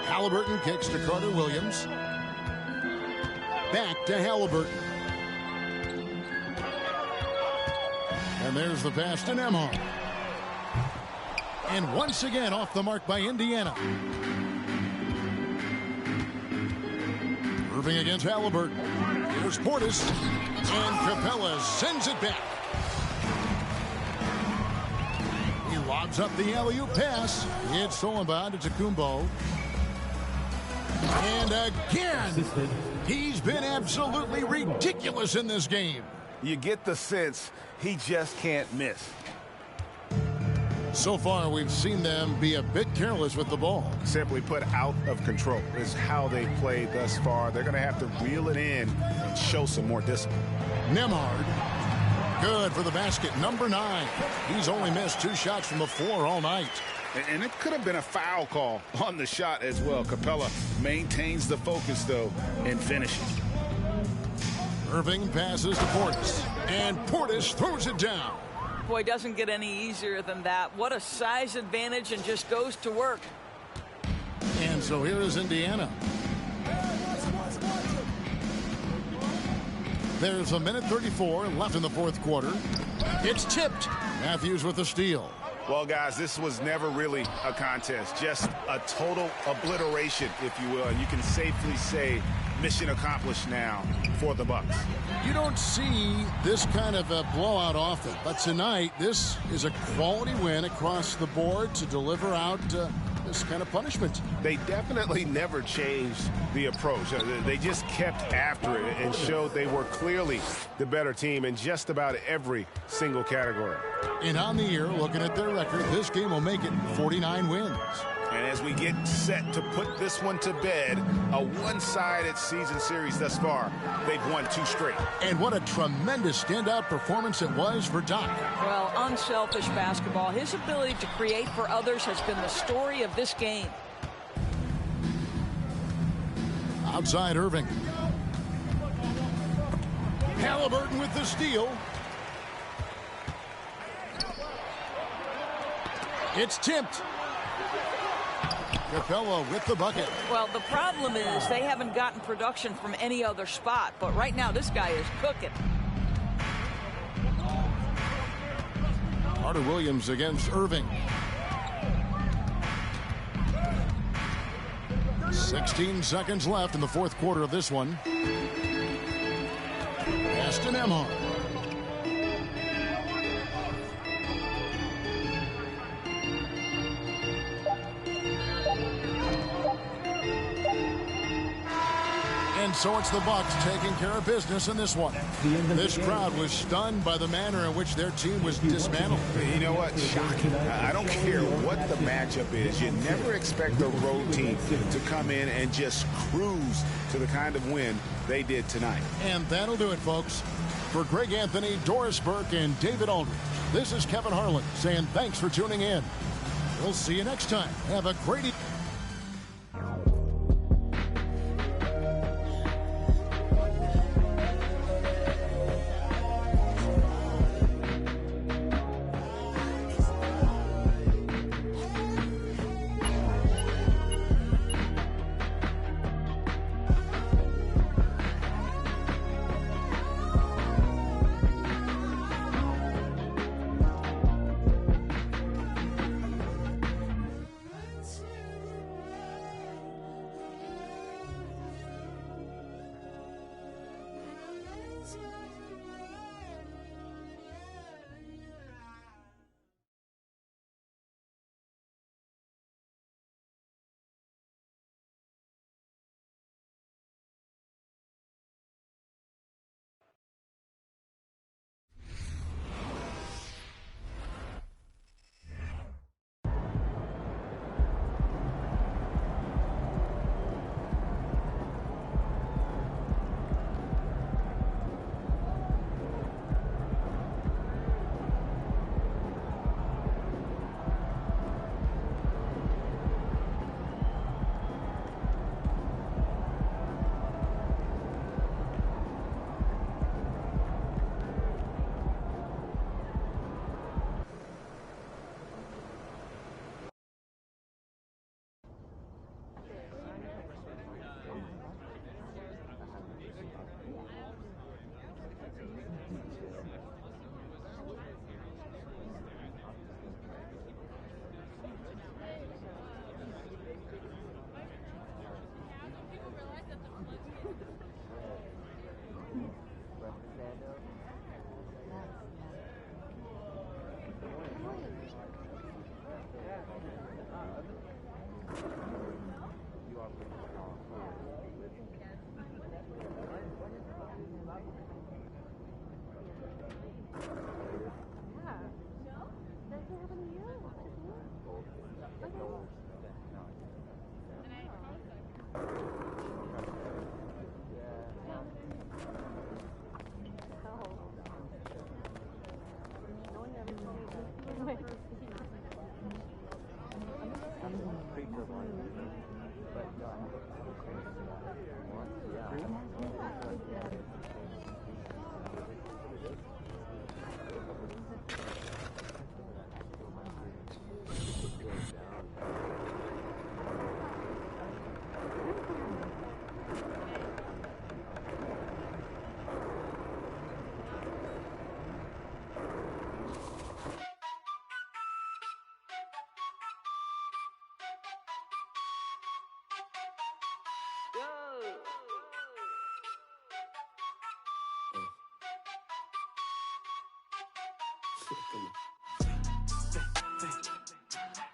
Halliburton kicks to Carter Williams. Back to Halliburton. And there's the pass to Nembhard. And once again off the mark by Indiana. Irving against Halliburton. Here's Portis. And Capella sends it back. He lobs up the alley-oop pass. It's stolen by Antetokounmpo. And again, he's been absolutely ridiculous in this game. You get the sense he just can't miss. So far, we've seen them be a bit careless with the ball. Simply put, out of control is how they played thus far. They're going to have to reel it in and show some more discipline. Nembhard. Good for the basket. Number 9. He's only missed 2 shots from the floor all night. And it could have been a foul call on the shot as well. Capella maintains the focus, though, and finishes. Irving passes to Portis. And Portis throws it down. Boy, doesn't get any easier than that. What a size advantage, and just goes to work. And so here is Indiana. There's a minute 34 left in the fourth quarter. It's tipped. Matthews with the steal. Well, guys, this was never really a contest, just a total obliteration, if you will. And you can safely say mission accomplished now for the Bucks. You don't see this kind of a blowout often, but tonight this is a quality win across the board to deliver out this kind of punishment. They definitely never changed the approach. They just kept after it and showed they were clearly the better team in just about every single category. And on the year, looking at their record, this game will make it 49 wins. And as we get set to put this one to bed, a one-sided season series thus far, they've won 2 straight. And what a tremendous standout performance it was for Doc. Well, unselfish basketball. His ability to create for others has been the story of this game. Outside Irving. Halliburton with the steal. It's tipped. Capella with the bucket. Well, the problem is they haven't gotten production from any other spot, but right now this guy is cooking. Carter Williams against Irving. 16 seconds left in the fourth quarter of this one. Pass to Nembhard. And so it's the Bucks taking care of business in this one. This crowd was stunned by the manner in which their team was dismantled. You know what? Shocking. I don't care what the matchup is. You never expect a road team to come in and just cruise to the kind of win they did tonight. And that'll do it, folks. For Greg Anthony, Doris Burke, and David Aldridge, this is Kevin Harlan saying thanks for tuning in. We'll see you next time. Have a great evening.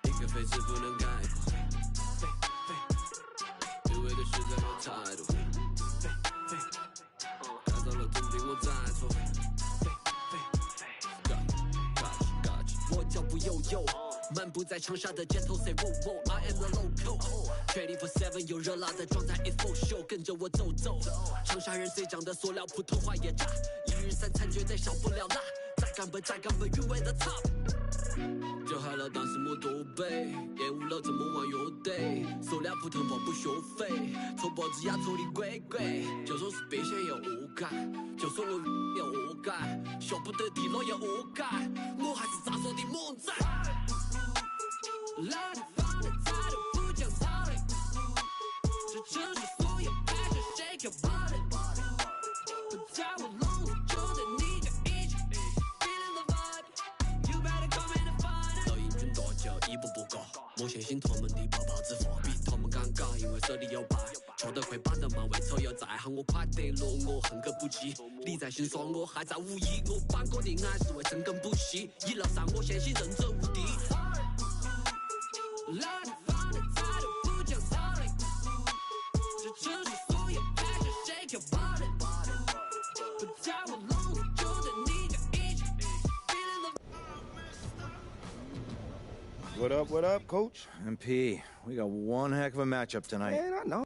一个飞字不能概括，因为的实在有态度，打造了总比我再错。我脚步悠悠，漫步在长沙的街头 ，say woo woo，I am the local。24/7有热辣的状态 ，it's for show， 跟着我走走。长沙人最讲的塑料普通话也炸，一日三餐绝对少不了辣。再干本韵味的 top， 就嗨了，当时没多背，厌恶了怎么玩乐队，塑料普通话不学费，抽脖子压抽的鬼鬼，就算是别线也活该，就算我也活该，学不得地了也活该，我还是咋说的猛仔。老地方的态度不讲道理，这城市所有 passion shake your body， 不在我笼子就在你家一起。一步步高，莫相信他们的泡泡之话，比他们尴尬，因为手里有牌，球队会把的嘛，为仇又再喊我快得落，我恨个不羁。你在心酸，我还在无意，我反过的爱是为深耕不息，一路上我相信人者无敌。老地方的态度不讲道理，这城市所有 passion shake your body， 不在我笼子就在你家一起。What up, Coach? MP, we got one heck of a matchup tonight. Man, I know.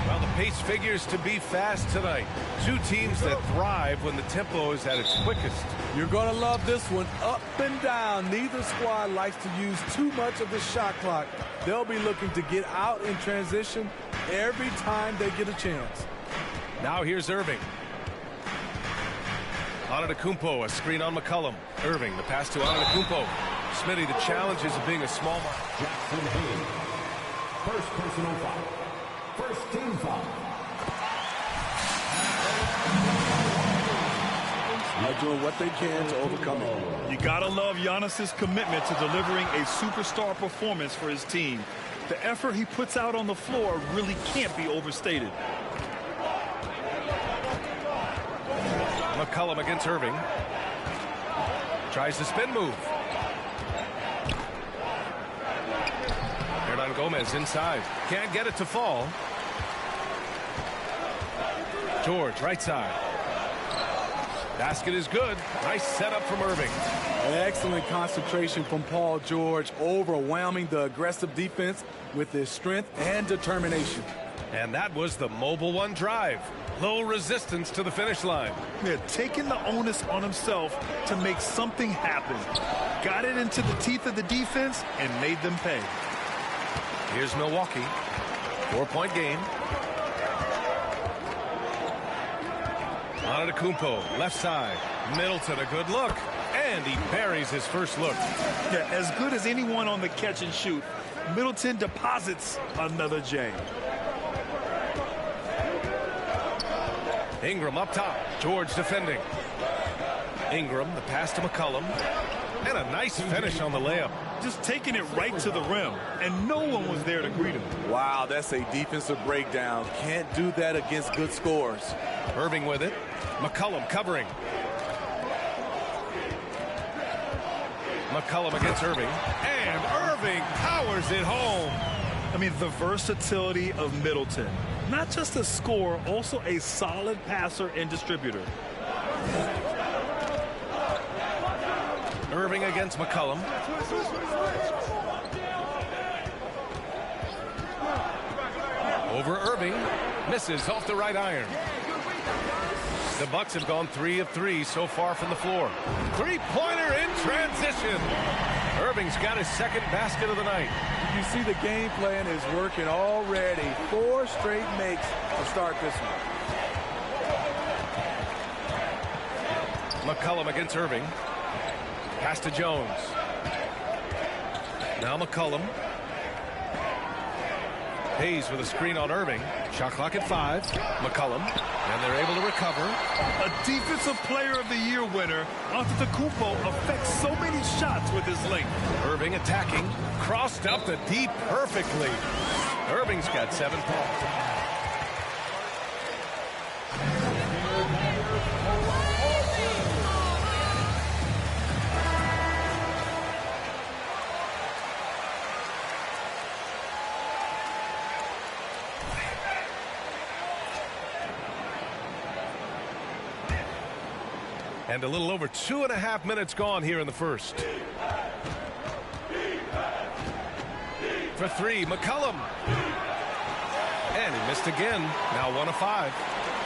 Well, the pace figures to be fast tonight. Two teams that thrive when the tempo is at its quickest. You're going to love this one. Up and down. Neither squad likes to use too much of the shot clock. They'll be looking to get out in transition every time they get a chance. Now here's Irving. Antetokounmpo, a screen on McCollum. Irving, the pass to Antetokounmpo. Smitty, the challenges of being a small mark. Jackson Hayes. First personal foul. First team foul. Are doing what they can to overcome it. You gotta love Giannis's commitment to delivering a superstar performance for his team. The effort he puts out on the floor really can't be overstated. McCollum against Irving. Tries the spin move. Hernangomez inside. Can't get it to fall. George, right side. Basket is good. Nice setup from Irving. Excellent concentration from Paul George, overwhelming the aggressive defense with his strength and determination. And that was the Mobile One drive. Low resistance to the finish line. Yeah, taking the onus on himself to make something happen. Got it into the teeth of the defense and made them pay. Here's Milwaukee. 4-point game. Antetokounmpo, left side. Middleton, a good look. And he buries his first look. Yeah, as good as anyone on the catch and shoot. Middleton deposits another J. Ingram up top. George defending. Ingram, the pass to McCollum. And a nice finish on the layup. Just taking it right to the rim, and no one was there to greet him. Wow, that's a defensive breakdown. Can't do that against good scores. Irving with it. McCollum covering. McCollum against Irving. And Irving powers it home. I mean, the versatility of Middleton. Not just a scorer, also a solid passer and distributor. Irving against McCollum. Over Irving. Misses off the right iron. The Bucks have gone 3 of 3 so far from the floor. Three-pointer in transition. Irving's got his second basket of the night. You see the game plan is working already. 4 straight makes to start this one. McCollum against Irving. Pass to Jones. Now McCollum. Hayes with a screen on Irving. Shot clock at 5. McCollum. And they're able to recover. A Defensive Player of the Year winner, Antetokounmpo affects so many shots with his length. Irving attacking. Crossed up the deep perfectly. Irving's got 7 points. And a little over 2.5 minutes gone here in the first. For 3, McCollum. And he missed again. Now 1 of 5.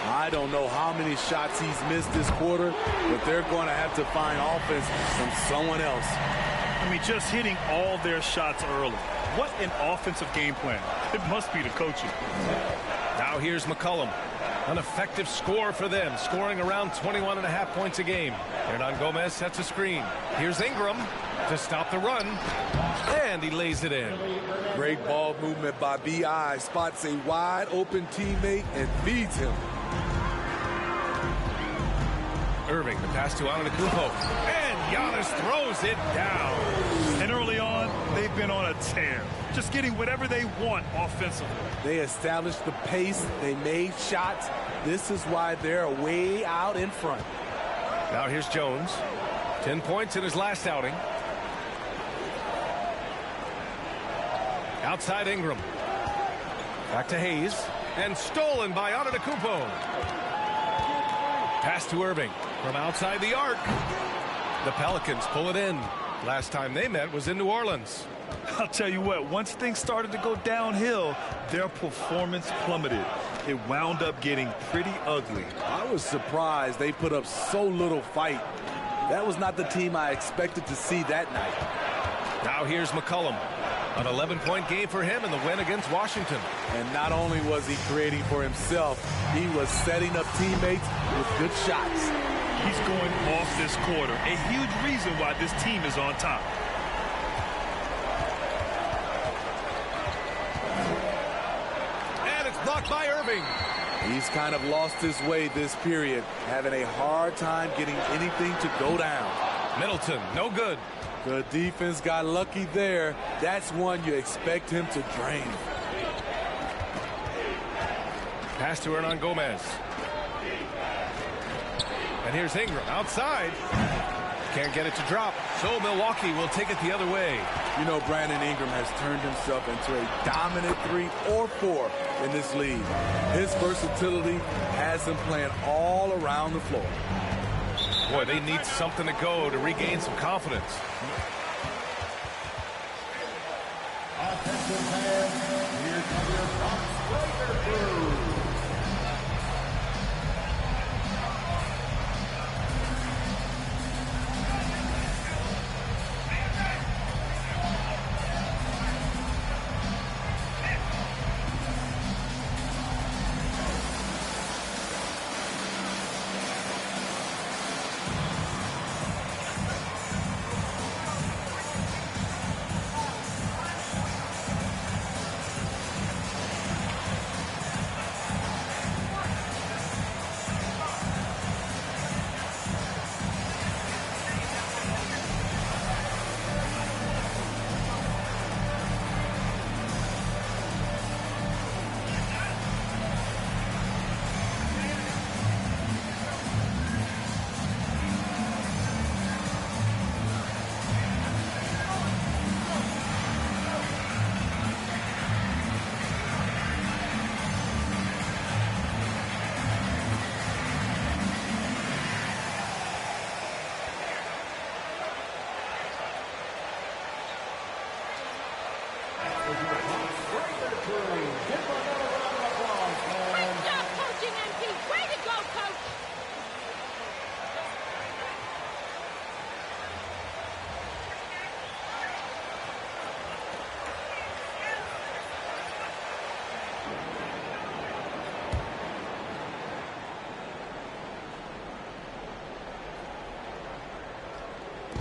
I don't know how many shots he's missed this quarter, but they're going to have to find offense from someone else. I mean, just hitting all their shots early. What an offensive game plan. It must be the coaching. Now here's McCollum. An effective score for them, scoring around 21.5 points a game. Hernangomez sets a screen. Here's Ingram to stop the run. And he lays it in. Great ball movement by B.I. Spots a wide open teammate and feeds him. Irving, the pass to Antetokounmpo. And Giannis throws it down. And early on, they've been on a tear. Just getting whatever they want offensively. They established the pace. They made shots. This is why they're way out in front. Now here's Jones. 10 points in his last outing. Outside Ingram. Back to Hayes. And stolen by Antetokounmpo. Pass to Irving from outside the arc. The Pelicans pull it in. Last time they met was in New Orleans. I'll tell you what, once things started to go downhill, their performance plummeted. it wound up getting pretty ugly. I was surprised they put up so little fight. That was not the team I expected to see that night. Now here's McCollum. An 11-point game for him in the win against Washington. And not only was he creating for himself, he was setting up teammates with good shots. He's going off this quarter. A huge reason why this team is on top. And it's blocked by Irving. He's kind of lost his way this period, having a hard time getting anything to go down. Middleton, no good. The defense got lucky there. That's one you expect him to drain. Pass to Hernan Gomez. And here's Ingram outside. Can't get it to drop. So Milwaukee will take it the other way. You know, Brandon Ingram has turned himself into a dominant 3 or 4 in this league. His versatility has him playing all around the floor. Boy, they need something to go to regain some confidence. Offensive fans, here come your Fox Breaker crew.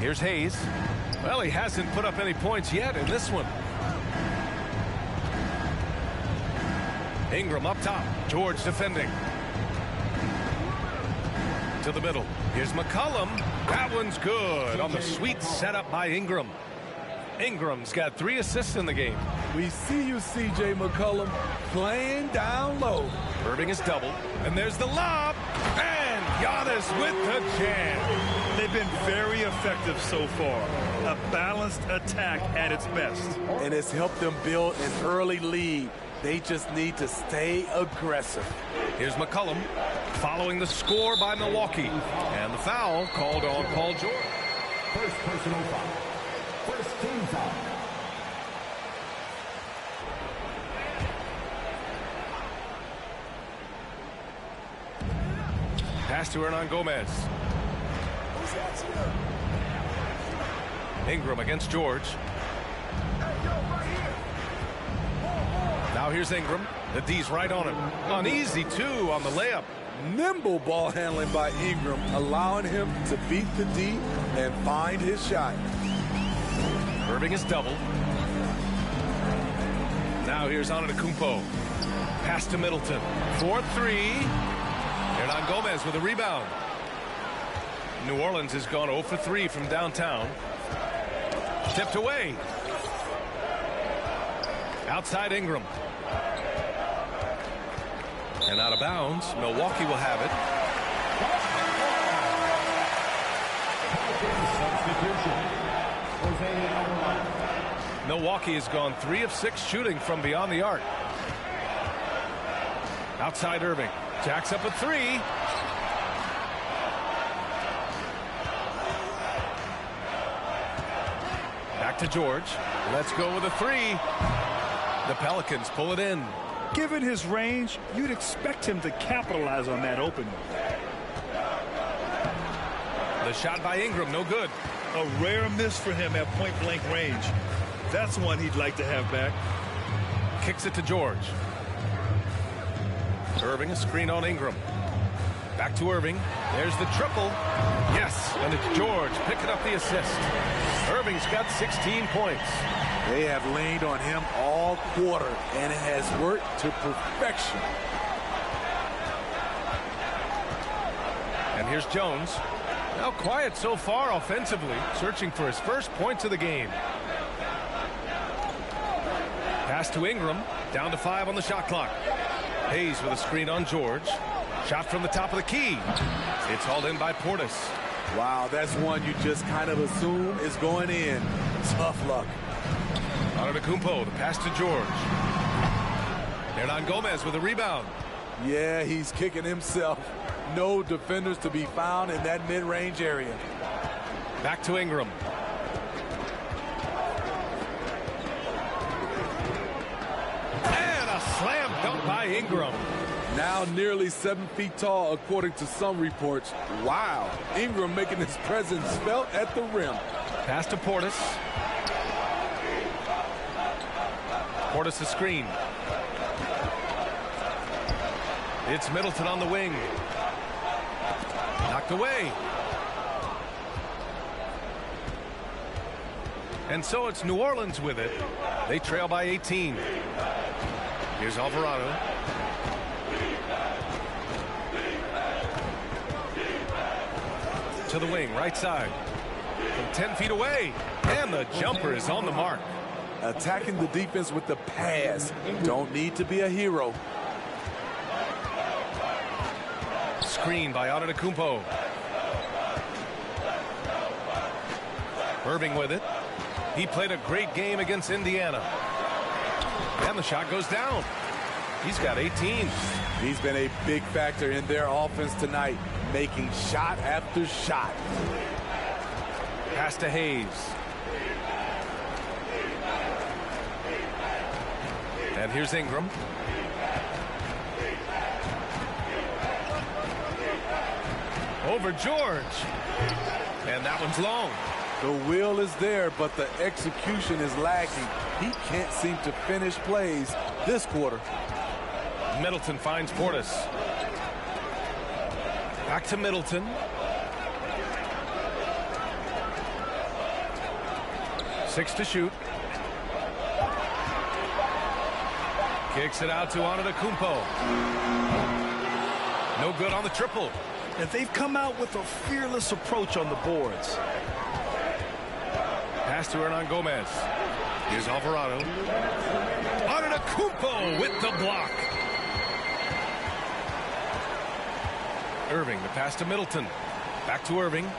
Here's Hayes. Well, he hasn't put up any points yet in this one. Ingram up top. George defending. To the middle. Here's McCollum. That one's good on the sweet setup by Ingram. Ingram's got 3 assists in the game. We see you, C.J. McCollum, playing down low. Irving is doubled. And there's the lob. And Giannis with the jam. They've been very effective so far. A balanced attack at its best. And it's helped them build an early lead. They just need to stay aggressive. Here's McCollum following the score by Milwaukee. And the foul called on Paul George. First personal foul. First team foul. Pass to Hernan Gomez. Ingram against George. Now here's Ingram. The D's right on him. An easy 2 on the layup. Nimble ball handling by Ingram, allowing him to beat the D and find his shot. Irving is doubled. Now here's Antetokounmpo. Pass to Middleton. 4-3. Hernan Gomez with a rebound. New Orleans has gone 0 for 3 from downtown. Tipped away. Outside Ingram. And out of bounds. Milwaukee will have it. Milwaukee has gone 3 of 6 shooting from beyond the arc. Outside Irving. Jacks up a 3. Back to George. Let's go with a 3. The Pelicans pull it in. Given his range, you'd expect him to capitalize on that opening. The shot by Ingram, no good. A rare miss for him at point-blank range. That's one he'd like to have back. Kicks it to George. Irving, a screen on Ingram. Back to Irving. There's the triple. Yes, and it's George picking up the assist. Irving's got 16 points. They have leaned on him all quarter, and it has worked to perfection. And here's Jones. Now quiet so far offensively, searching for his first points of the game. Pass to Ingram, down to 5 on the shot clock. Hayes with a screen on George. Shot from the top of the key. It's hauled in by Portis. Wow, that's one you just kind of assume is going in. Tough luck. Antetokounmpo, the pass to George. Hernangomez with a rebound. Yeah, he's kicking himself. No defenders to be found in that mid-range area. Back to Ingram. And a slam dunk by Ingram. Now nearly 7 feet tall, according to some reports. Wow, Ingram making his presence felt at the rim. Pass to Portis. Portis the screen. It's Middleton on the wing. Knocked away. And so it's New Orleans with it. They trail by 18. Here's Alvarado. To the wing, right side. From 10 feet away. And the jumper is on the mark. Attacking the defense with the pass. Don't need to be a hero. Screen by Antetokounmpo. Irving with it. He played a great game against Indiana. And the shot goes down. He's got 18. He's been a big factor in their offense tonight, making shot after shot. Pass to Hayes. And here's Ingram. Over George. And that one's long. The will is there, but the execution is lacking. He can't seem to finish plays this quarter. Middleton finds Portis. Back to Middleton. Six to shoot. Kicks it out to Antetokounmpo. No good on the triple. And they've come out with a fearless approach on the boards. Pass to Hernangomez. Here's Alvarado. Antetokounmpo with the block. Irving, the pass to Middleton. Back to Irving.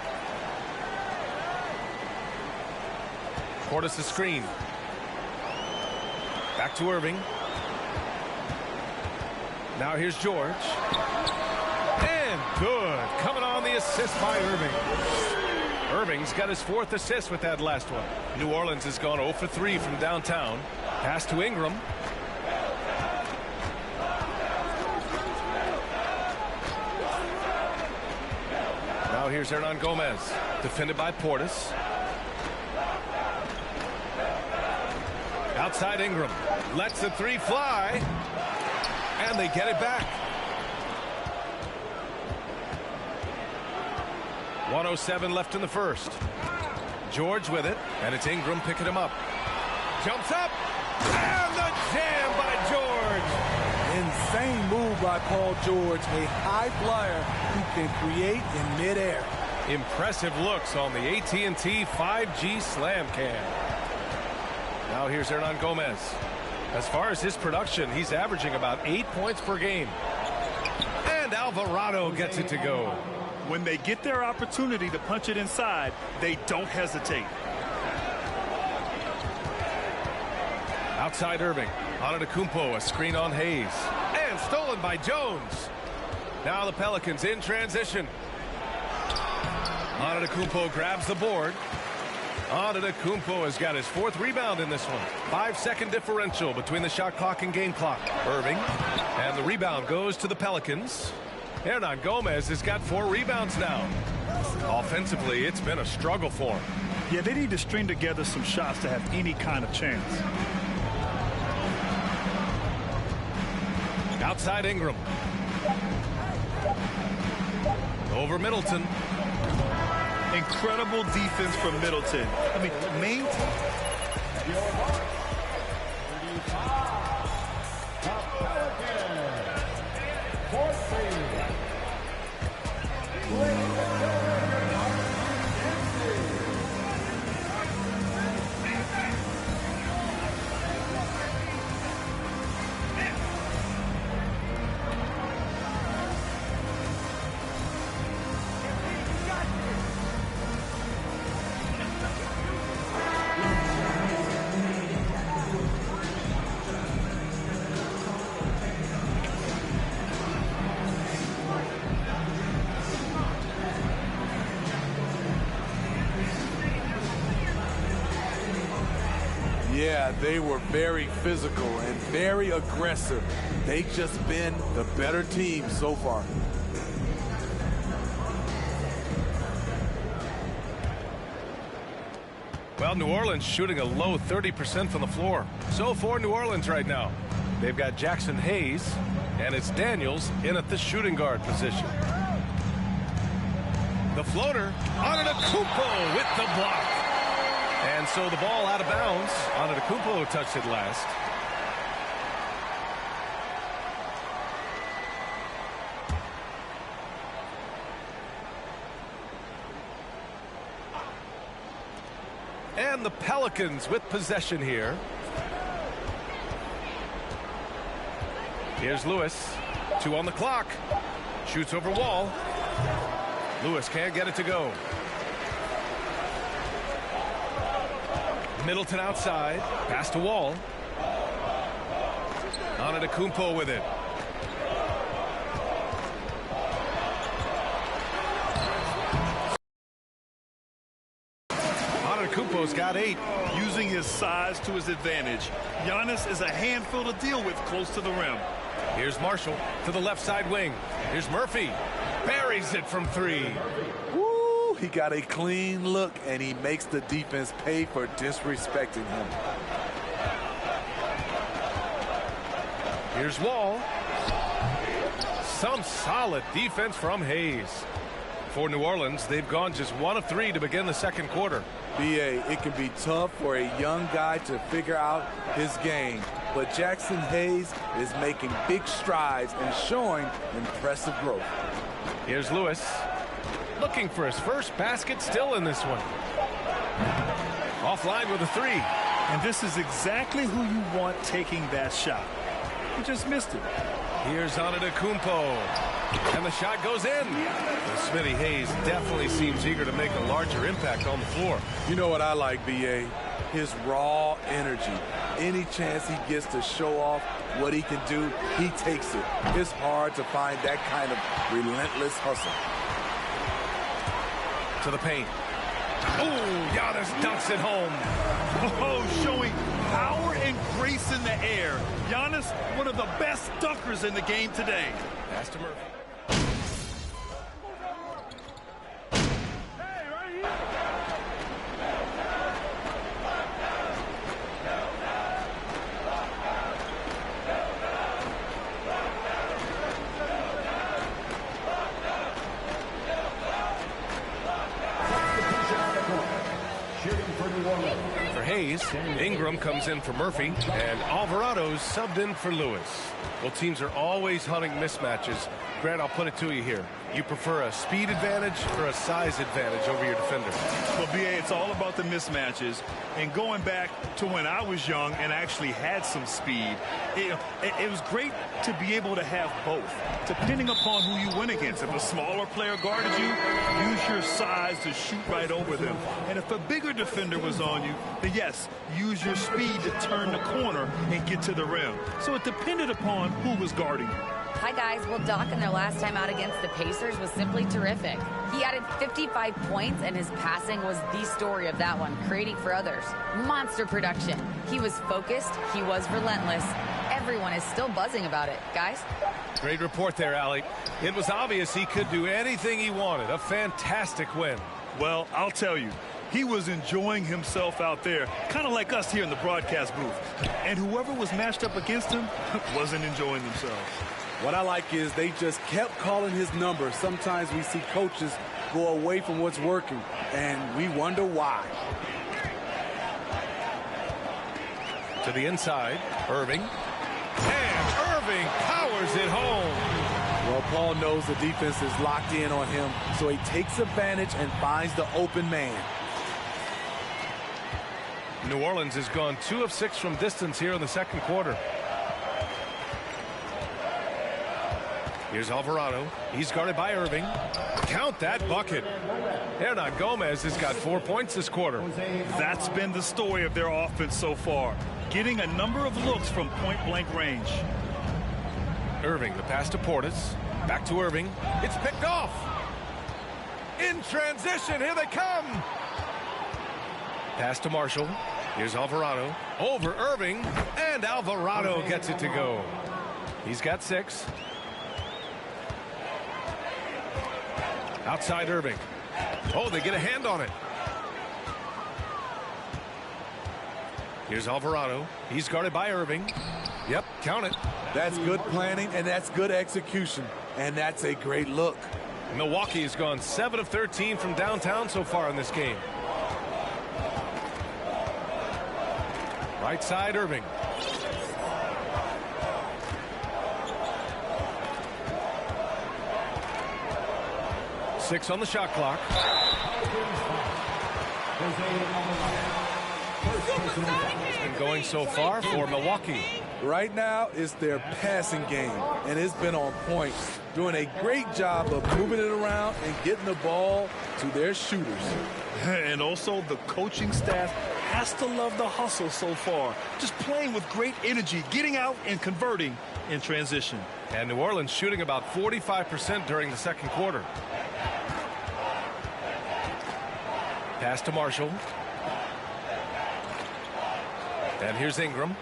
Portis the screen. Back to Irving. Now here's George. And good. Coming on the assist by Irving. Irving's got his 4th assist with that last one. New Orleans has gone 0 for 3 from downtown. Pass to Ingram. Now here's Hernangomez. Defended by Portis. Outside Ingram. Lets the 3 fly. And they get it back. 1:07 left in the first. George with it, and it's Ingram picking him up. Jumps up, and the jam by George. Insane move by Paul George, a high flyer who can create in midair. Impressive looks on the AT&T 5G Slam Cam. Now here's Hernangomez. As far as his production, he's averaging about 8 points per game. And Alvarado gets it to go. When they get their opportunity to punch it inside, they don't hesitate. Outside Irving. Antetokounmpo, a screen on Hayes. And stolen by Jones. Now the Pelicans in transition. Antetokounmpo grabs the board. Antetokounmpo has got his 4th rebound in this one. 5-second differential between the shot clock and game clock. Irving, and the rebound goes to the Pelicans. Hernangomez has got 4 rebounds now. Offensively, it's been a struggle for him. Yeah, they need to string together some shots to have any kind of chance. Outside Ingram. Over Middleton. Incredible defense from Middleton. I mean, Yeah, they were very physical and very aggressive. They've just been the better team so far. Well, New Orleans shooting a low 30% from the floor. So for New Orleans right now, they've got Jackson Hayes, and it's Daniels in at the shooting guard position. The floater, Antetokounmpo with the block. And so the ball out of bounds. Antetokounmpo touched it last. And the Pelicans with possession here. Here's Lewis. 2 on the clock. Shoots over Wall. Lewis can't get it to go. Middleton outside. Pass to Wall. Antetokounmpo with it. Antetokounmpo's got 8. Using his size to his advantage. Giannis is a handful to deal with close to the rim. Here's Marshall to the left side wing. Here's Murphy. Buries it from 3. Woo, he got a clean look, and he makes the defense pay for disrespecting him. Here's Wall. Some solid defense from Hayes. For New Orleans, they've gone just 1 of 3 to begin the second quarter. B.A., it can be tough for a young guy to figure out his game, but Jackson Hayes is making big strides and showing impressive growth. Here's Lewis, looking for his first basket, still in this one. Offline with a 3. And this is exactly who you want taking that shot. He just missed it. Here's Antetokounmpo. And the shot goes in. Well, Smitty Hayes definitely seems eager to make a larger impact on the floor. You know what I like, B.A.? His raw energy. Any chance he gets to show off what he can do, he takes it. It's hard to find that kind of relentless hustle. To the paint. Oh, Giannis dunks it home. Oh, showing power and grace in the air. Giannis, one of the best dunkers in the game today. Pass to Murphy. For Hayes, Ingram comes in for Murphy, and Alvarado's subbed in for Lewis. Well, teams are always hunting mismatches. Grant, I'll put it to you here. You prefer a speed advantage or a size advantage over your defender? Well, B.A., it's all about the mismatches. And going back to when I was young and actually had some speed, it was great to be able to have both, depending upon who you went against. If a smaller player guarded you, use your size to shoot right over them. And if a bigger defender was on you, then yes, use your speed to turn the corner and get to the rim. So it depended upon who was guarding you. Hi, guys. Well, Doc, in their last time out against the Pacers was simply terrific. He added 55 points, and his passing was the story of that one, creating for others. Monster production. He was focused. He was relentless. Everyone is still buzzing about it. Guys? Great report there, Allie. It was obvious he could do anything he wanted. A fantastic win. Well, I'll tell you, he was enjoying himself out there, kind of like us here in the broadcast booth. And whoever was matched up against him wasn't enjoying themselves. What I like is they just kept calling his number. Sometimes we see coaches go away from what's working, and we wonder why. To the inside, Irving. And Irving powers it home. Well, Paul knows the defense is locked in on him, so he takes advantage and finds the open man. New Orleans has gone 2 of 6 from distance here in the second quarter. Here's Alvarado. He's guarded by Irving. Count that bucket. Hernan Gomez has got 4 points this quarter. That's been the story of their offense so far, getting a number of looks from point-blank range. Irving, the pass to Portis. Back to Irving. It's picked off. In transition, here they come. Pass to Marshall. Here's Alvarado. Over Irving. And Alvarado gets it to go. He's got 6. Outside Irving. Oh, they get a hand on it. Here's Alvarado. He's guarded by Irving. Yep, count it. That's good planning, and that's good execution. And that's a great look. Milwaukee has gone 7 of 13 from downtown so far in this game. Right side, Irving. Six on the shot clock. And going so far for Milwaukee. Right now, it's their passing game, and it's been on point. Doing a great job of moving it around and getting the ball to their shooters. And also, the coaching staff has to love the hustle so far. Just playing with great energy, getting out and converting in transition. And New Orleans shooting about 45% during the second quarter. Pass to Marshall. And here's Ingram.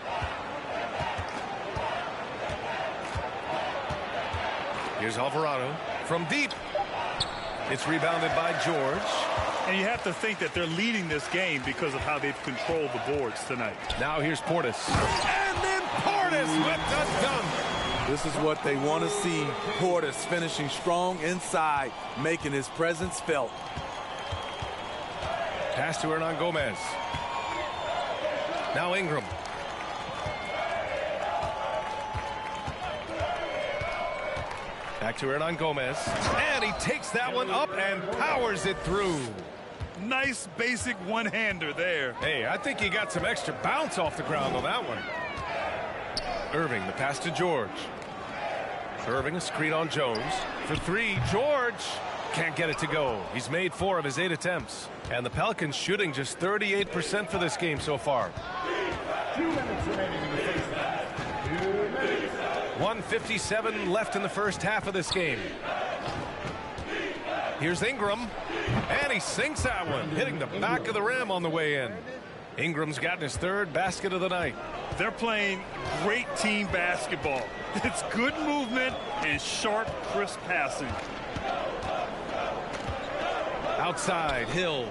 Here's Alvarado from deep. It's rebounded by George. And you have to think that they're leading this game because of how they've controlled the boards tonight. Now here's Portis. And then Portis with the dunk. This is what they want to see. Portis finishing strong inside, making his presence felt. Pass to Hernan Gomez. Now Ingram. Back to Hernan Gomez. And he takes that one up and powers it through. Nice basic one-hander there. Hey, I think he got some extra bounce off the ground on that one. Irving, the pass to George. Irving, a screen on Jones. For 3, George can't get it to go. He's made 4 of his 8 attempts. And the Pelicans shooting just 38% for this game so far. 2 minutes remaining in the first half. 2 minutes. 1:57 left in the first half of this game. Here's Ingram. And he sinks that one, hitting the back of the rim on the way in. Ingram's gotten his 3rd basket of the night. They're playing great team basketball. It's good movement and sharp, crisp passing. Outside, Hill.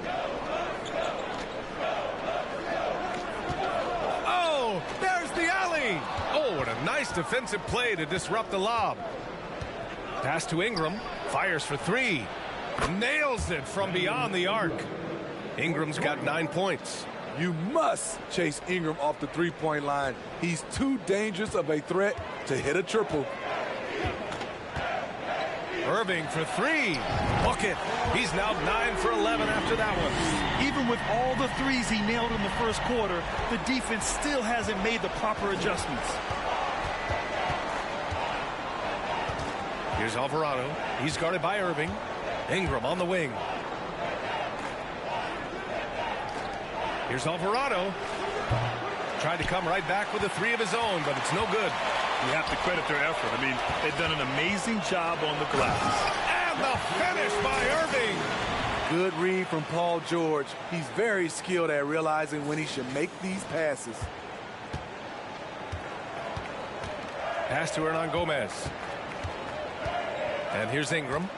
Oh, there's the alley. Oh, and a nice defensive play to disrupt the lob. Pass to Ingram. Fires for 3. Nails it from beyond the arc. Ingram's got 9 points. You must chase Ingram off the three-point line. He's too dangerous of a threat to hit a triple. Irving for 3. Bucket. He's now 9 for 11 after that one. Even with all the threes he nailed in the first quarter, the defense still hasn't made the proper adjustments. Here's Alvarado. He's guarded by Irving. Ingram on the wing. Here's Alvarado. Tried to come right back with a 3 of his own, but it's no good. You have to credit their effort. I mean, they've done an amazing job on the glass. And the finish by Irving. Good read from Paul George. He's very skilled at realizing when he should make these passes. Pass to Hernan Gomez. And here's Ingram.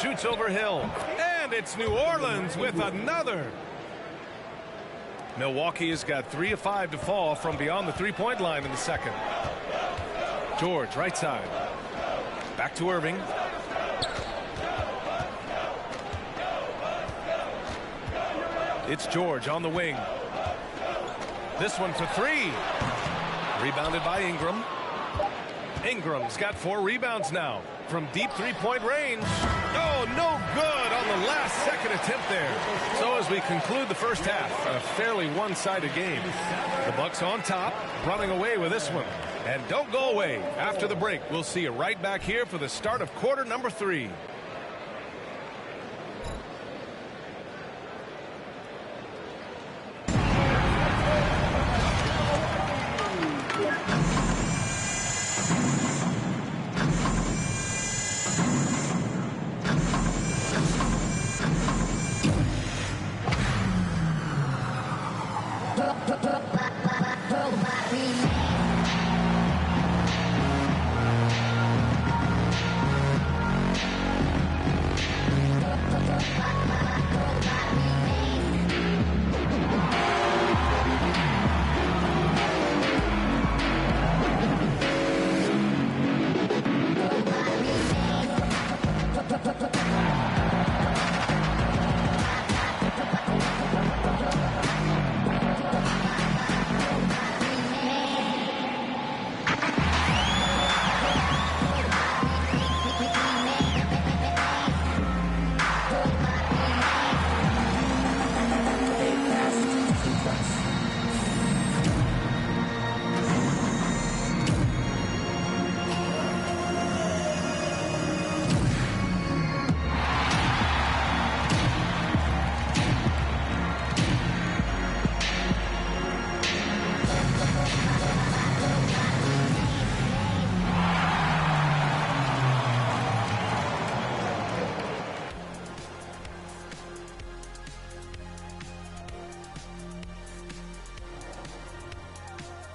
Shoots over Hill. And it's New Orleans with another. Milwaukee has got 3 of 5 to fall from beyond the three-point line in the second. George, right side. Back to Irving. It's George on the wing. This one for 3. Rebounded by Ingram. Ingram's got 4 rebounds now from deep three-point range. Oh, no good on the last second attempt there. So as we conclude the first half, a fairly one-sided game. The Bucks on top, running away with this one. And don't go away. After the break, we'll see you right back here for the start of quarter number 3.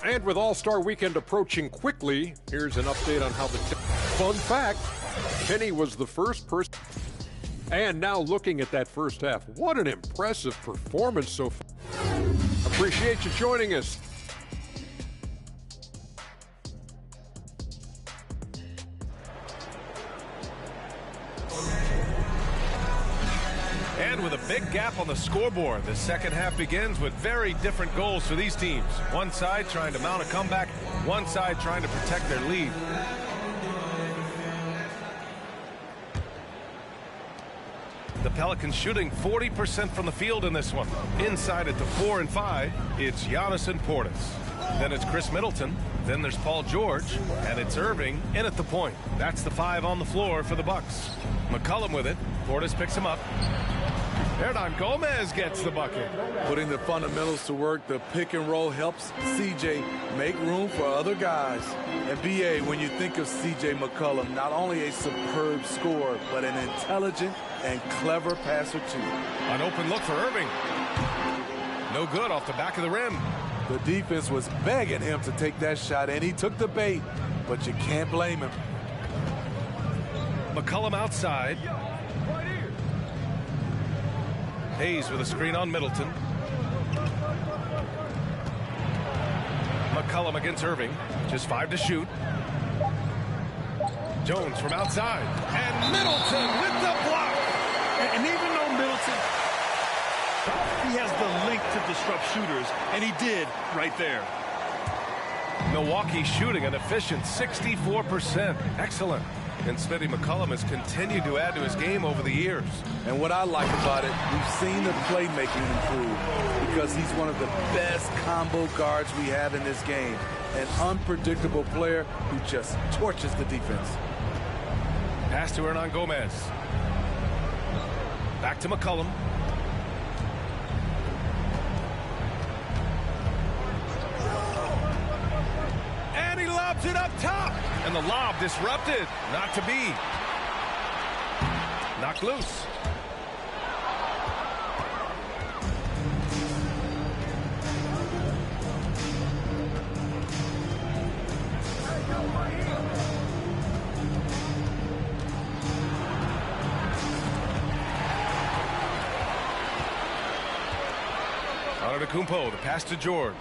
And with All-Star Weekend approaching quickly, here's an update on how the... Fun fact, Kenny was the first person... And now looking at that first half, what an impressive performance so far. Appreciate you joining us. And with a big gap on the scoreboard, the second half begins with very different goals for these teams. One side trying to mount a comeback, one side trying to protect their lead. The Pelicans shooting 40% from the field in this one. Inside at the 4 and 5, it's Giannis and Portis. Then it's Chris Middleton. Then there's Paul George. And it's Irving in at the point. That's the 5 on the floor for the Bucks. McCollum with it. Portis picks him up. Hernan Gomez gets the bucket. Putting the fundamentals to work, the pick and roll helps CJ make room for other guys. And BA, when you think of CJ McCollum, not only a superb scorer, but an intelligent and clever passer too. An open look for Irving. No good off the back of the rim. The defense was begging him to take that shot, and he took the bait, but you can't blame him. McCollum outside. Hayes with a screen on Middleton. McCollum against Irving. Just 5 to shoot. Jones from outside. And Middleton with the block. And even though Middleton, he has the length to disrupt shooters, and he did right there. Milwaukee shooting an efficient 64%. Excellent. And Smitty McCollum has continued to add to his game over the years. And what I like about it, we've seen the playmaking improve because he's one of the best combo guards we have in this game. An unpredictable player who just torches the defense. Pass to Hernan Gomez. Back to McCollum. lobs it up top. And the lob disrupted. Not to be. Knocked loose. Antetokounmpo, the pass to George.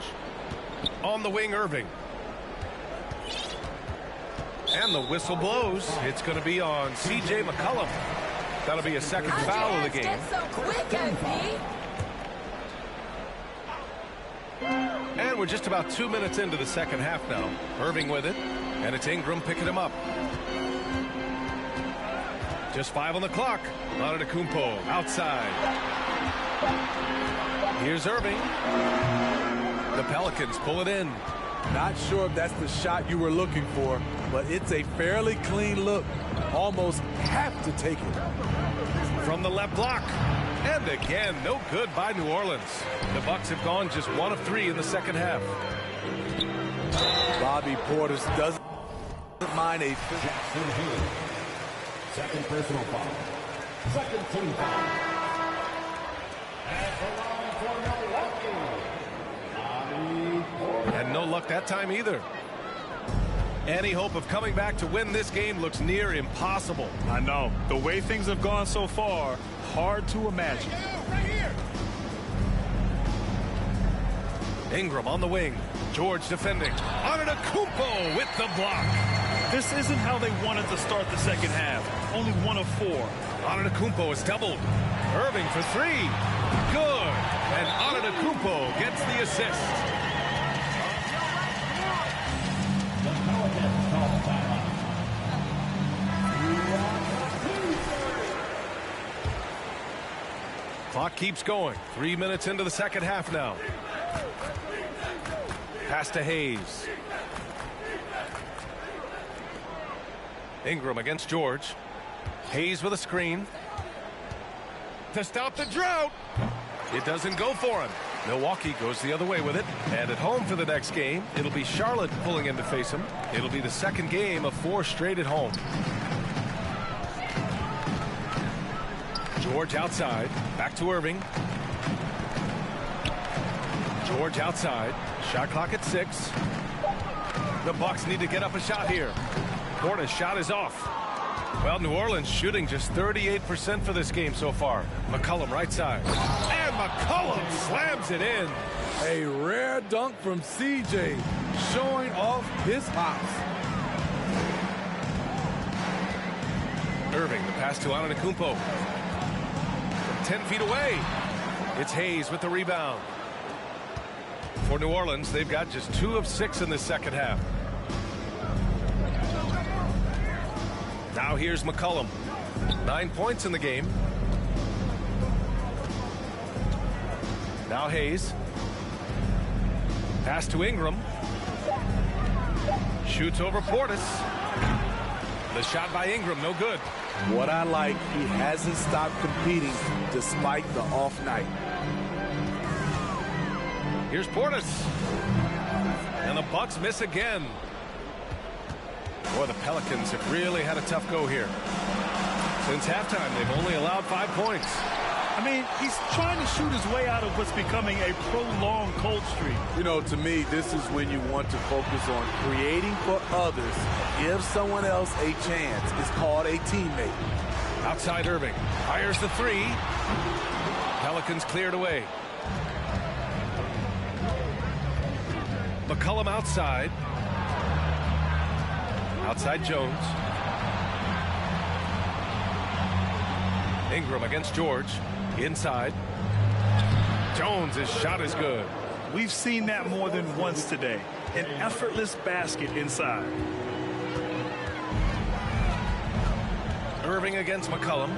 On the wing, Irving. And the whistle blows. It's going to be on C.J. McCollum. That'll be a second foul of the game. So quick, MP. And we're just about 2 minutes into the second half now. Irving with it, and it's Ingram picking him up. Just 5 on the clock. Antetokounmpo outside. Here's Irving. The Pelicans pull it in. Not sure if that's the shot you were looking for, but it's a fairly clean look. Almost have to take it. From the left block. And again, no good by New Orleans. The Bucks have gone just 1 of 3 in the second half. Bobby Portis doesn't mind a second personal foul. Second team foul. And no luck that time either. Any hope of coming back to win this game looks near impossible. I know. The way things have gone so far, hard to imagine. Ingram on the wing. George defending. Antetokounmpo with the block. This isn't how they wanted to start the second half. Only 1 of 4. Antetokounmpo is doubled. Irving for 3. Good. And Antetokounmpo gets the assist. Clock keeps going. 3 minutes into the second half now. Pass to Hayes. Ingram against George. Hayes with a screen. To stop the drought. It doesn't go for him. Milwaukee goes the other way with it. And at home for the next game, it'll be Charlotte pulling in to face him. It'll be the second game of 4 straight at home. George outside. Back to Irving. George outside. Shot clock at 6. The Bucks need to get up a shot here. Portis' shot is off. Well, New Orleans shooting just 38% for this game so far. McCollum right side. And McCollum slams it in. A rare dunk from CJ, showing off his hops. Irving, the pass to Antetokounmpo. From 10 feet away. It's Hayes with the rebound. For New Orleans, they've got just 2 of 6 in the second half. Now here's McCollum. 9 points in the game. Now Hayes. Pass to Ingram. Shoots over Portis. The shot by Ingram, no good. What I like, he hasn't stopped competing despite the off night. Here's Portis. And the Bucks miss again. Boy, the Pelicans have really had a tough go here. Since halftime, they've only allowed 5 points. I mean, he's trying to shoot his way out of what's becoming a prolonged cold streak. You know, to me, this is when you want to focus on creating for others. Give someone else a chance. It's called a teammate. Outside Irving. Fires the 3. Pelicans cleared away. McCollum outside. Outside Jones. Ingram against George. Inside. Jones' shot is good. We've seen that more than once today. An effortless basket inside. Irving against McCollum.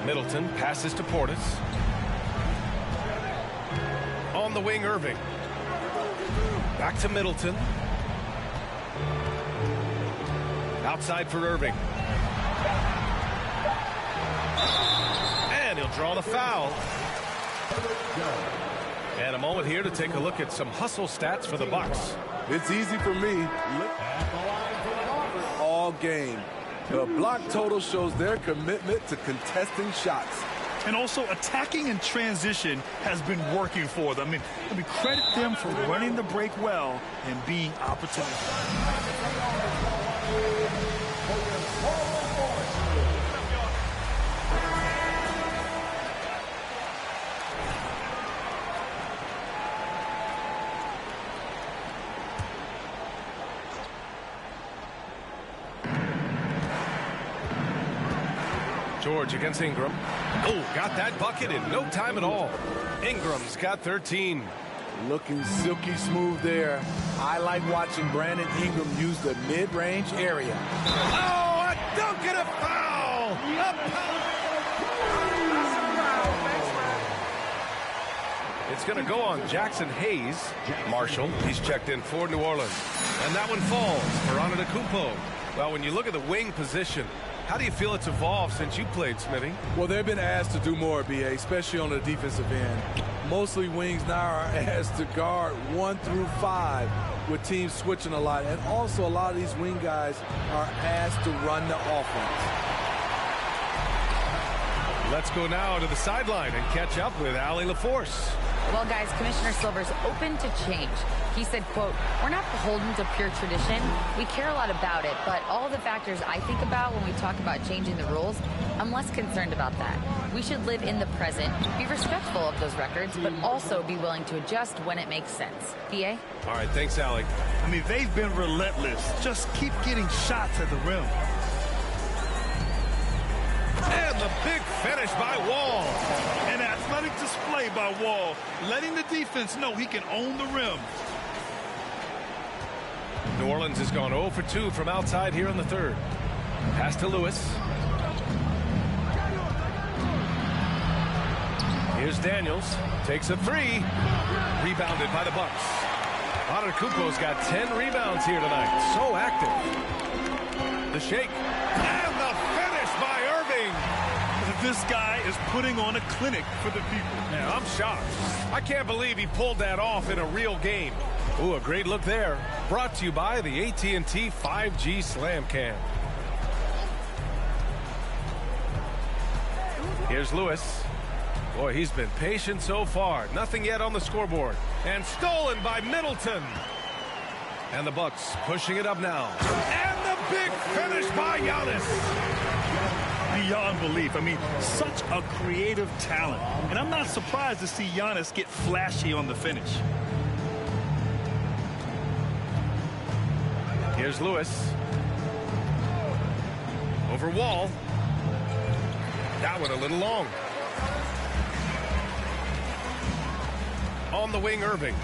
Middleton passes to Portis. On the wing, Irving. Back to Middleton. Outside for Irving. And he'll draw the foul. And a moment here to take a look at some hustle stats for the Bucks. It's easy for me. game. The block total shows their commitment to contesting shots. And also attacking in transition has been working for them. I mean, credit them for running the break well and being opportunistic. George against Ingram. Oh, got that bucket in no time at all. Ingram's got 13. Looking silky smooth there. I like watching Brandon Ingram use the mid-range area. Oh, a dunk and a foul! It's going to go on Jackson Hayes. Marshall, he's checked in for New Orleans. And that one falls for Antetokounmpo. Well, when you look at the wing position, how do you feel it's evolved since you played, Smithy? Well, they've been asked to do more, B.A., especially on the defensive end. Mostly wings now are asked to guard 1 through 5, with teams switching a lot. And also a lot of these wing guys are asked to run the offense. Let's go now to the sideline and catch up with Allie LaForce. Well, guys, Commissioner Silver's open to change. He said, quote, "We're not beholden to pure tradition. We care a lot about it, but all the factors I think about when we talk about changing the rules, I'm less concerned about that. We should live in the present, be respectful of those records, but also be willing to adjust when it makes sense." PA? All right, thanks, Allie. I mean, they've been relentless. Just keep getting shots at the rim. And the big finish by Wall. An athletic display by Wall, letting the defense know he can own the rim. New Orleans has gone 0 for 2 from outside here in the third. Pass to Lewis. Here's Daniels. Takes a 3. Rebounded by the Bucks. Antetokounmpo's got 10 rebounds here tonight. So active. The shake. And the finish by Irving. This guy is putting on a clinic for the people. Yeah, I'm shocked. I can't believe he pulled that off in a real game. Ooh, a great look there. Brought to you by the AT&T 5G Slam Cam. Here's Lewis. Boy, he's been patient so far. Nothing yet on the scoreboard. And stolen by Middleton. And the Bucks pushing it up now. And the big finish by Giannis. Beyond belief. I mean, such a creative talent. And I'm not surprised to see Giannis get flashy on the finish. Here's Lewis. Over Wall. That one a little long. On the wing, Irving.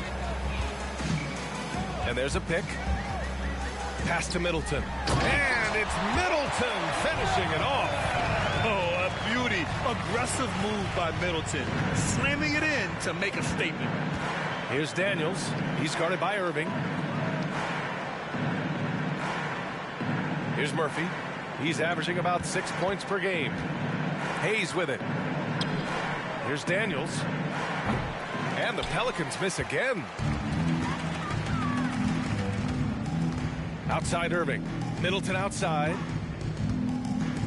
And there's a pick. Pass to Middleton. And it's Middleton finishing it off. Oh, a beauty. Aggressive move by Middleton. Slamming it in to make a statement. Here's Daniels. He's guarded by Irving. Here's Murphy. He's averaging about 6 points per game. Hayes with it. Here's Daniels. And the Pelicans miss again. Outside Irving. Middleton outside.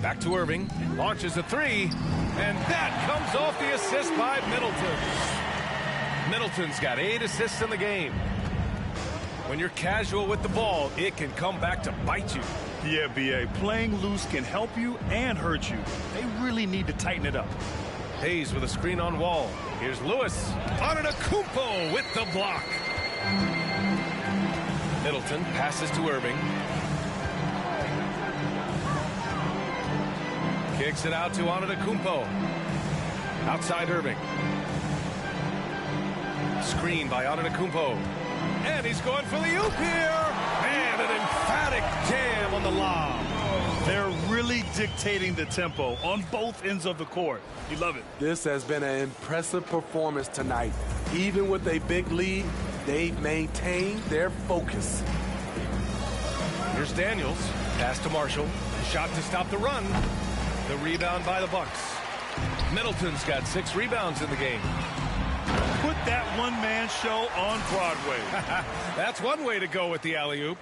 Back to Irving. Launches a 3. And that comes off the assist by Middleton. Middleton's got 8 assists in the game. When you're casual with the ball, it can come back to bite you. Yeah, B.A. Playing loose can help you and hurt you. They really need to tighten it up. Hayes with a screen on Wall. Here's Lewis. Antetokounmpo with the block. Middleton passes to Irving. Kicks it out to Antetokounmpo. Outside Irving. Screen by Antetokounmpo. And he's going for the oop here. And an emphatic jam on the lob. They're really dictating the tempo on both ends of the court. You love it. This has been an impressive performance tonight. Even with a big lead, they've maintained their focus. Here's Daniels. Pass to Marshall. Shot to stop the run. The rebound by the Bucks. Middleton's got 6 rebounds in the game. Put that one-man show on Broadway. That's one way to go with the alley-oop.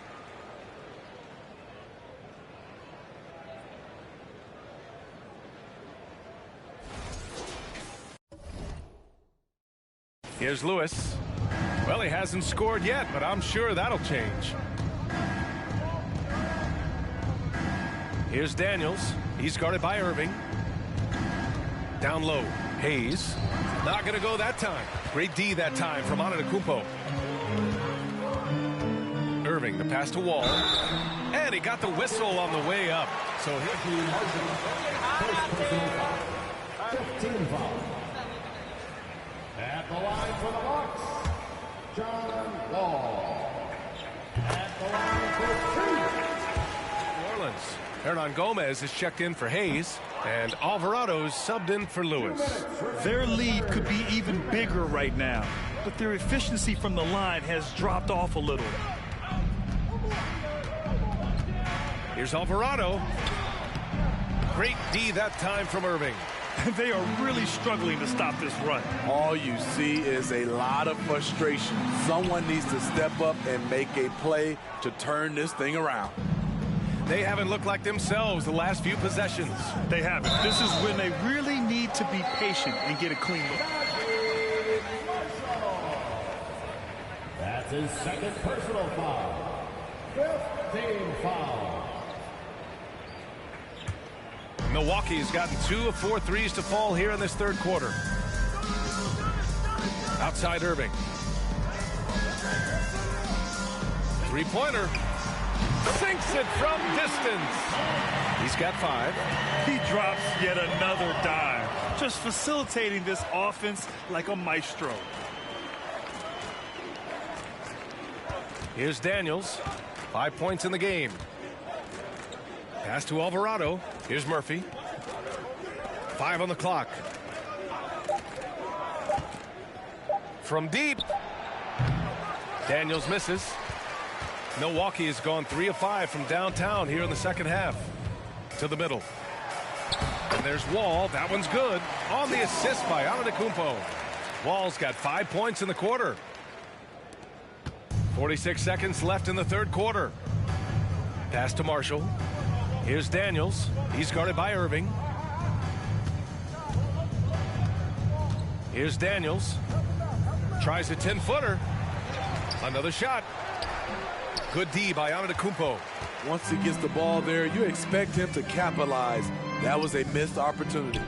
Here's Lewis. Well, he hasn't scored yet, but I'm sure that'll change. Here's Daniels. He's guarded by Irving. Down low. Hayes. Not going to go that time. Great D that time from Antetokounmpo. Irving, the pass to Wall. And he got the whistle on the way up. So he'll 15 foul. At the line for the Bucks, John Wall. At the line for New Orleans. Hernan Gomez is checked in for Hayes, and Alvarado's subbed in for Lewis. Their lead could be even bigger right now, but their efficiency from the line has dropped off a little. Here's Alvarado. Great D that time from Irving. They are really struggling to stop this run. All you see is a lot of frustration. Someone needs to step up and make a play to turn this thing around. They haven't looked like themselves the last few possessions. They haven't. This is when they really need to be patient and get a clean look. That's his second personal foul. 15 foul. Milwaukee has gotten 2 of 4 threes to fall here in this third quarter. Outside Irving. Three-pointer. Sinks it from distance. He's got 5. He drops yet another dime. Just facilitating this offense like a maestro. Here's Daniels. 5 points in the game. Pass to Alvarado. Here's Murphy. 5 on the clock. From deep. Daniels misses. Milwaukee has gone 3 of 5 from downtown here in the second half. To the middle. And there's Wall. That one's good. On the assist by Antetokounmpo. Wall's got 5 points in the quarter. 46 seconds left in the third quarter. Pass to Marshall. Here's Daniels. He's guarded by Irving. Here's Daniels. Tries a 10-footer. Another shot. Good D by Antetokounmpo. Once he gets the ball there, you expect him to capitalize. That was a missed opportunity.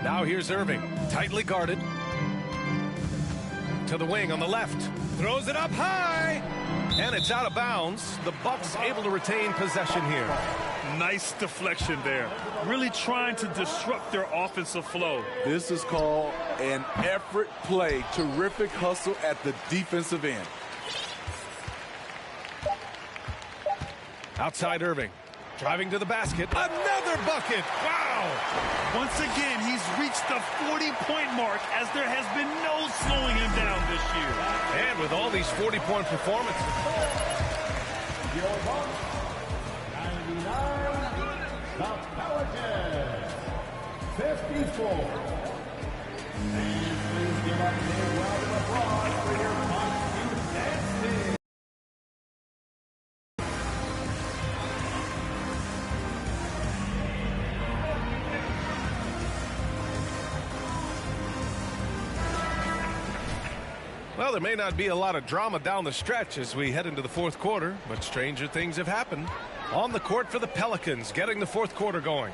Now here's Irving. Tightly guarded. To the wing on the left. Throws it up high. And it's out of bounds. The Bucks able to retain possession here. Nice deflection there. Really trying to disrupt their offensive flow. This is called an effort play. Terrific hustle at the defensive end. Outside Irving. Driving to the basket. Another bucket. Wow. Once again, he's reached the 40-point mark as there has been no slowing him down this year. And with all these 40-point performances. Your Bucks, 99, the Pelicans, 54. And please give up a round of applause for your Bucks team. Well, there may not be a lot of drama down the stretch as we head into the fourth quarter, but stranger things have happened. On the court for the Pelicans, getting the fourth quarter going.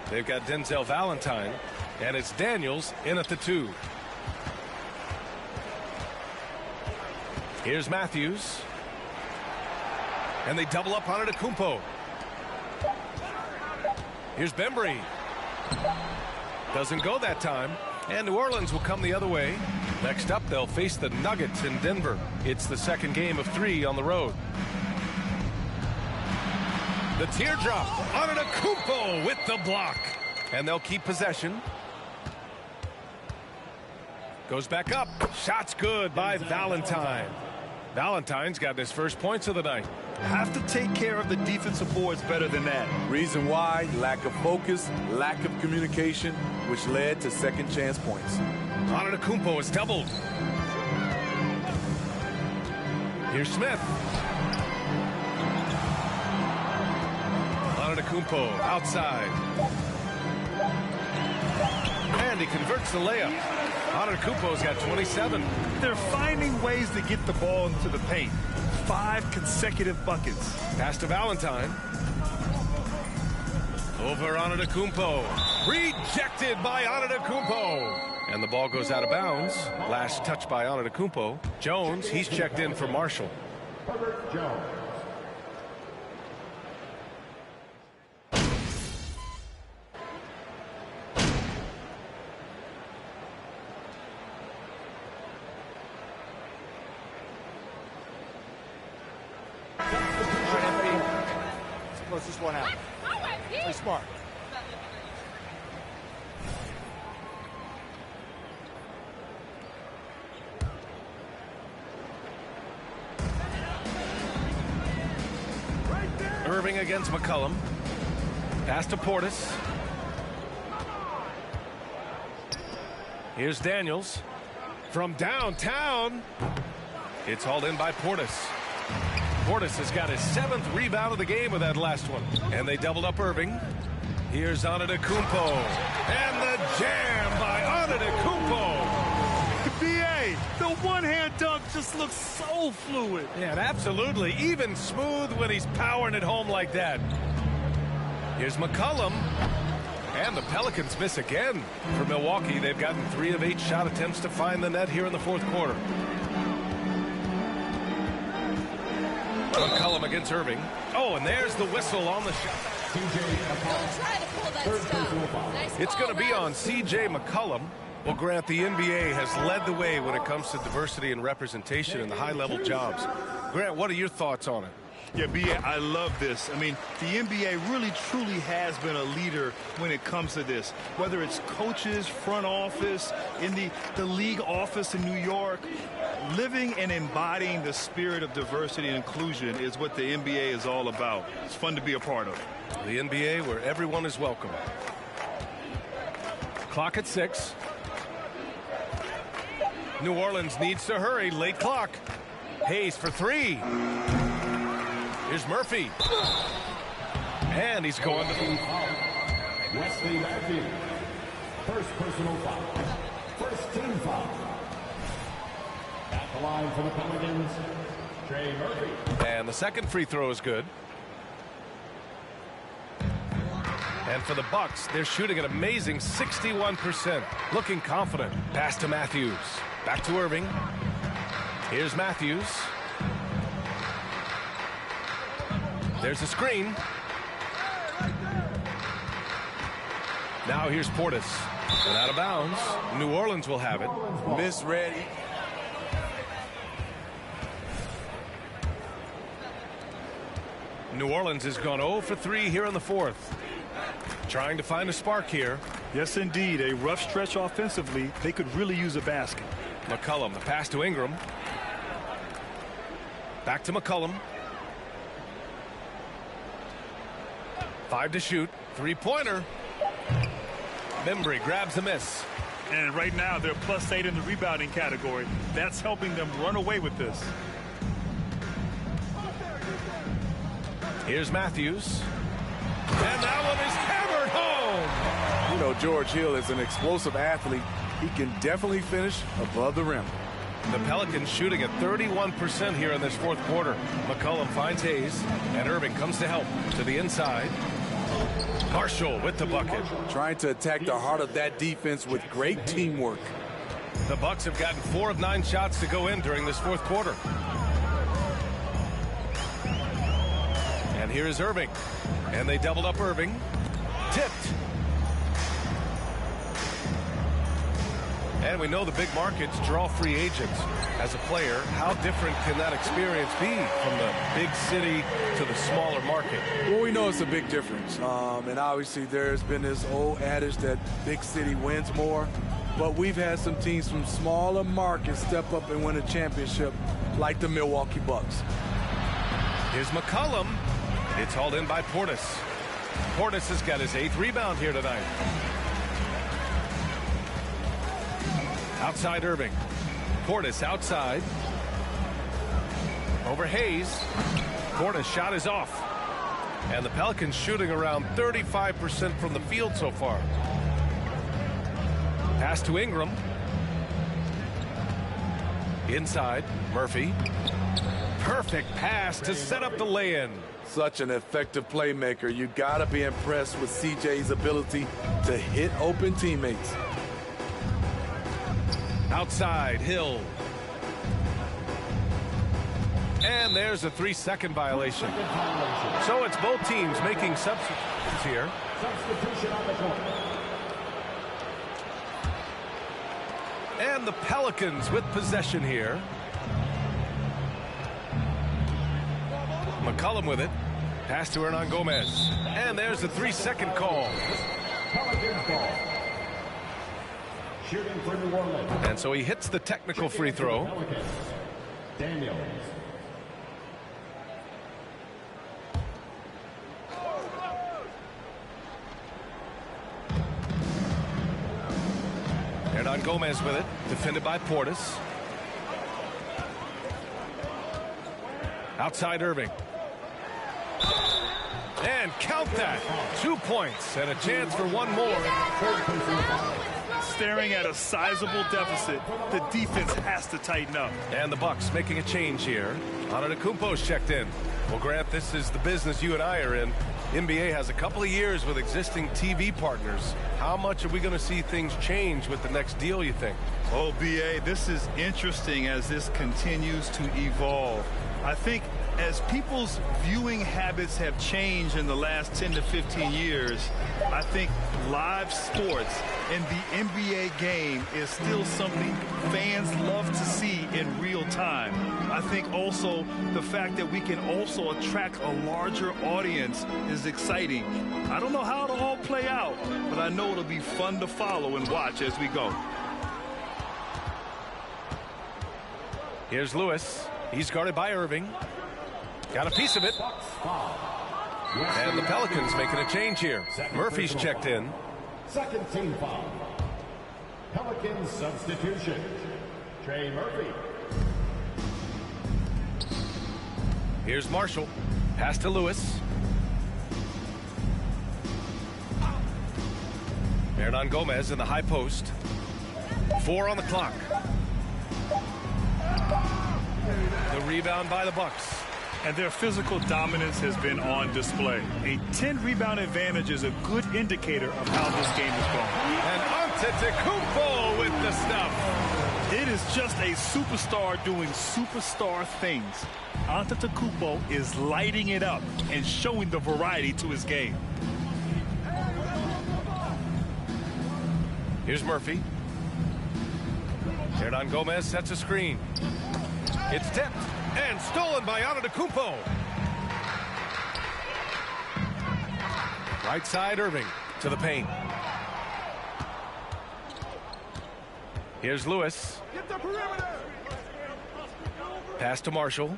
They've got Denzel Valentine, and it's Daniels in at the 2. Here's Matthews. And they double up on Antetokounmpo. Here's Bembry. Doesn't go that time. And New Orleans will come the other way. Next up, they'll face the Nuggets in Denver. It's the second game of 3 on the road. The teardrop. Antetokounmpo with the block. And they'll keep possession. Goes back up. Shot's good by Valentine. Valentine's got his first points of the night. Have to take care of the defensive boards better than that. Reason why? Lack of focus, lack of communication, which led to second chance points. Antetokounmpo is doubled. Here's Smith. Antetokounmpo outside. And he converts the layup. Antetokounmpo's got 27. They're finding ways to get the ball into the paint. 5 consecutive buckets. Pass to Valentine. Over Antetokounmpo. Rejected by Antetokounmpo. And the ball goes out of bounds. Last touch by Antetokounmpo. Jones, he's checked in for Marshall. Herbert Jones. Close this one out. Play smart. Irving against McCollum. Pass to Portis. Here's Daniels. From downtown. It's hauled in by Portis. Portis has got his 7th rebound of the game with that last one. And they doubled up Irving. Here's Antetokounmpo. And the jam by Antetokounmpo. B.A., the one-hand dunk just looks so fluid. Yeah, absolutely. Even smooth when he's powering it home like that. Here's McCollum. And the Pelicans miss again. For Milwaukee, they've gotten 3 of 8 shot attempts to find the net here in the 4th quarter. McCollum against Irving. Oh, and there's the whistle on the shot. It's going to be on C.J. McCollum. Well, Grant, the NBA has led the way when it comes to diversity and representation in the high-level jobs. Grant, what are your thoughts on it? Yeah, B.A., I love this. I mean, the NBA really, truly has been a leader when it comes to this. Whether it's coaches, front office, in the league office in New York, living and embodying the spirit of diversity and inclusion is what the NBA is all about. It's fun to be a part of. The NBA where everyone is welcome. Clock at 6. New Orleans needs to hurry. Late clock. Hayes for 3. Here's Murphy. And he's going to the Wesley Matthews. First personal foul. First team foul. At the line for the Pelicans, Trey Murphy. And the second free throw is good. And for the Bucks, they're shooting an amazing 61%. Looking confident. Pass to Matthews. Back to Irving. Here's Matthews. There's a screen. Now here's Portis. And out of bounds. New Orleans will have it. Misread. New Orleans has gone 0 for 3 here in the 4th. Trying to find a spark here. Yes, indeed. A rough stretch offensively. They could really use a basket. McCollum, the pass to Ingram. Back to McCollum. 5 to shoot. 3-pointer. Membry grabs the miss. And right now they're +8 in the rebounding category. That's helping them run away with this. Here's Matthews. And that one is hammered home. You know, George Hill is an explosive athlete. He can definitely finish above the rim. The Pelicans shooting at 31% here in this 4th quarter. McCollum finds Hayes, and Irving comes to help to the inside. Marshall with the bucket. Trying to attack the heart of that defense with great teamwork. The Bucks have gotten 4 of 9 shots to go in during this 4th quarter. And here is Irving. And they doubled up Irving. Tipped. And we know the big markets draw free agents. As a player, how different can that experience be from the big city to the smaller market? Well, we know it's a big difference. And obviously there's been this old adage that big city wins more. But we've had some teams from smaller markets step up and win a championship, like the Milwaukee Bucks. Here's McCollum. It's hauled in by Portis. Portis has got his 8th rebound here tonight. Outside Irving. Portis outside. Over Hayes. Portis shot is off. And the Pelicans shooting around 35% from the field so far. Pass to Ingram. Inside, Murphy. Perfect pass to set up the lay-in. Such an effective playmaker. You got to be impressed with CJ's ability to hit open teammates. Outside, Hill. And there's a 3-second violation. So it's both teams making substitutions here. Substitution on the court. And the Pelicans with possession here. McCollum with it. Pass to Hernan Gomez. And there's the 3-second call. Pelicans ball. Shooting for New Orleans. And so he hits the technical free throw. Daniels. Hernan Gomez with it. Defended by Portis. Outside Irving. And count that. 2 points and a chance for one more. Staring at a sizable deficit, the defense has to tighten up. And the Bucks making a change here. Antetokounmpo's checked in. Well, Grant, this is the business you and I are in. NBA has a couple of years with existing TV partners. How much are we going to see things change with the next deal, you think? Oh, BA, this is interesting as this continues to evolve. I think as people's viewing habits have changed in the last 10 to 15 years, I think live sports and the NBA game is still something fans love to see in real time. I think also the fact that we can also attract a larger audience is exciting. I don't know how it'll all play out, but I know it'll be fun to follow and watch as we go. Here's Lewis. He's guarded by Irving. Got a piece of it. And the Pelicans making a change here. Murphy's checked in. Second team foul. Pelicans substitution. Trey Murphy. Here's Marshall. Pass to Lewis. Hernan Gomez in the high post. 4 on the clock. The rebound by the Bucks. And their physical dominance has been on display. A 10-rebound advantage is a good indicator of how this game is going. And Antetokounmpo with the stuff. It is just a superstar doing superstar things. Antetokounmpo is lighting it up and showing the variety to his game. Here's Murphy. Hernan Gomez sets a screen. It's tipped and stolen by Antetokounmpo. Right side Irving to the paint. Here's Lewis. Get the perimeter. Pass to Marshall.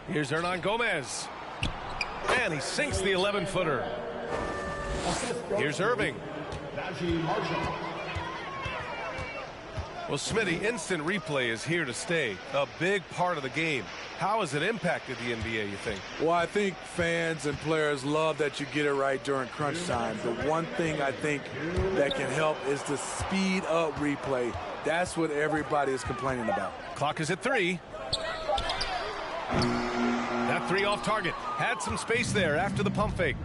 Here's Hernan Gomez. And he sinks the 11-footer. Here's Irving. Well, Smitty, instant replay is here to stay. A big part of the game. How has it impacted the NBA, you think? Well, I think fans and players love that you get it right during crunch time. The one thing I think that can help is the speed up replay. That's what everybody is complaining about. Clock is at 3. That 3 off target. Had some space there after the pump fake.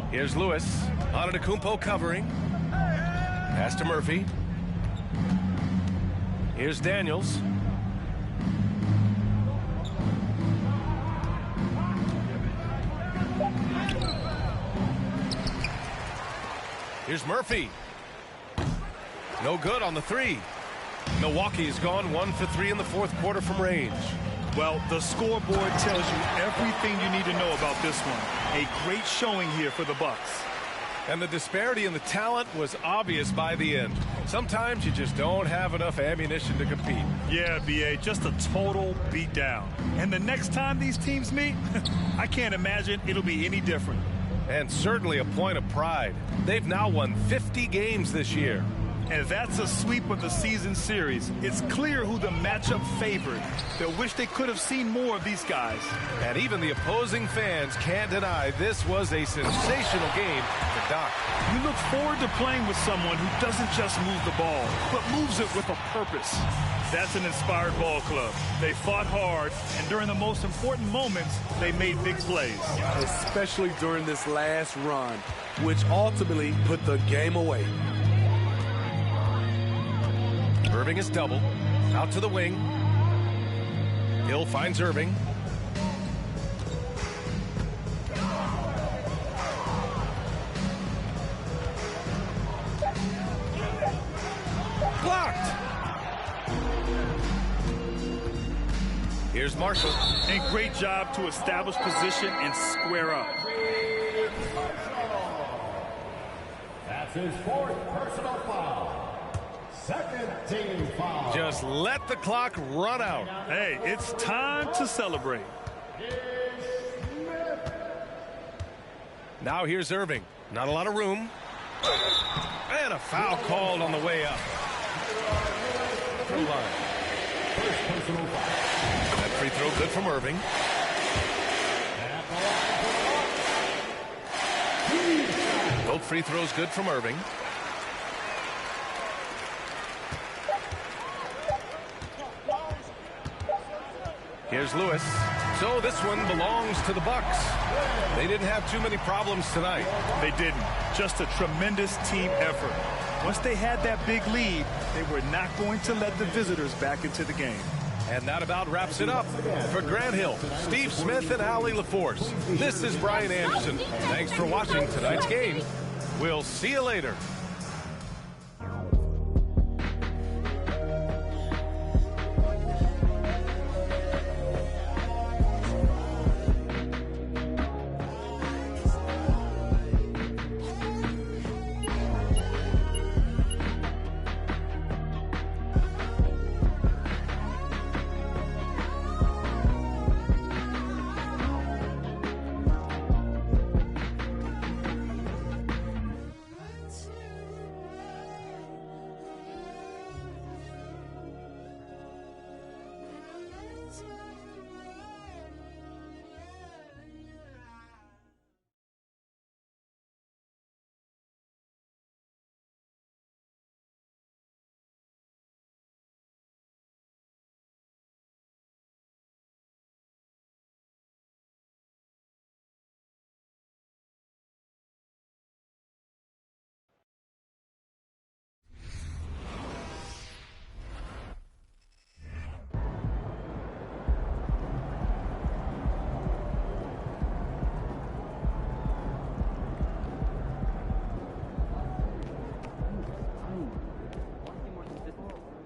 Here's Lewis. Antetokounmpo covering. Pass to Murphy. Here's Daniels. Here's Murphy. No good on the 3. Milwaukee's gone 1 for 3 in the fourth quarter from range. Well, the scoreboard tells you everything you need to know about this one. A great showing here for the Bucks. And the disparity in the talent was obvious by the end. Sometimes you just don't have enough ammunition to compete. Yeah, BA, just a total beatdown. And the next time these teams meet, I can't imagine it'll be any different. And certainly a point of pride. They've now won 50 games this year. And that's a sweep of the season series. It's clear who the matchup favored. They'll wish they could have seen more of these guys. And even the opposing fans can't deny this was a sensational game for Doc. You look forward to playing with someone who doesn't just move the ball, but moves it with a purpose. That's an inspired ball club. They fought hard, and during the most important moments, they made big plays. Especially during this last run, which ultimately put the game away. Irving is double. Out to the wing. Hill finds Irving. Blocked. Here's Marshall. And great job to establish position and square up. That's his fourth personal foul. Second team foul. Just let the clock run out. Hey, it's time to celebrate. Now here's Irving. Not a lot of room. And a foul called on the way up. From line. That free throw good from Irving. Both free throws good from Irving. Here's Lewis. So this one belongs to the Bucks. They didn't have too many problems tonight. They didn't. Just a tremendous team effort. Once they had that big lead, they were not going to let the visitors back into the game. And that about wraps it up. For Grant Hill, Steve Smith, and Allie LaForce, this is Brian Anderson. Thanks for watching tonight's game. We'll see you later.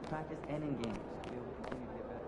Practice and in games to be able to continue to get better.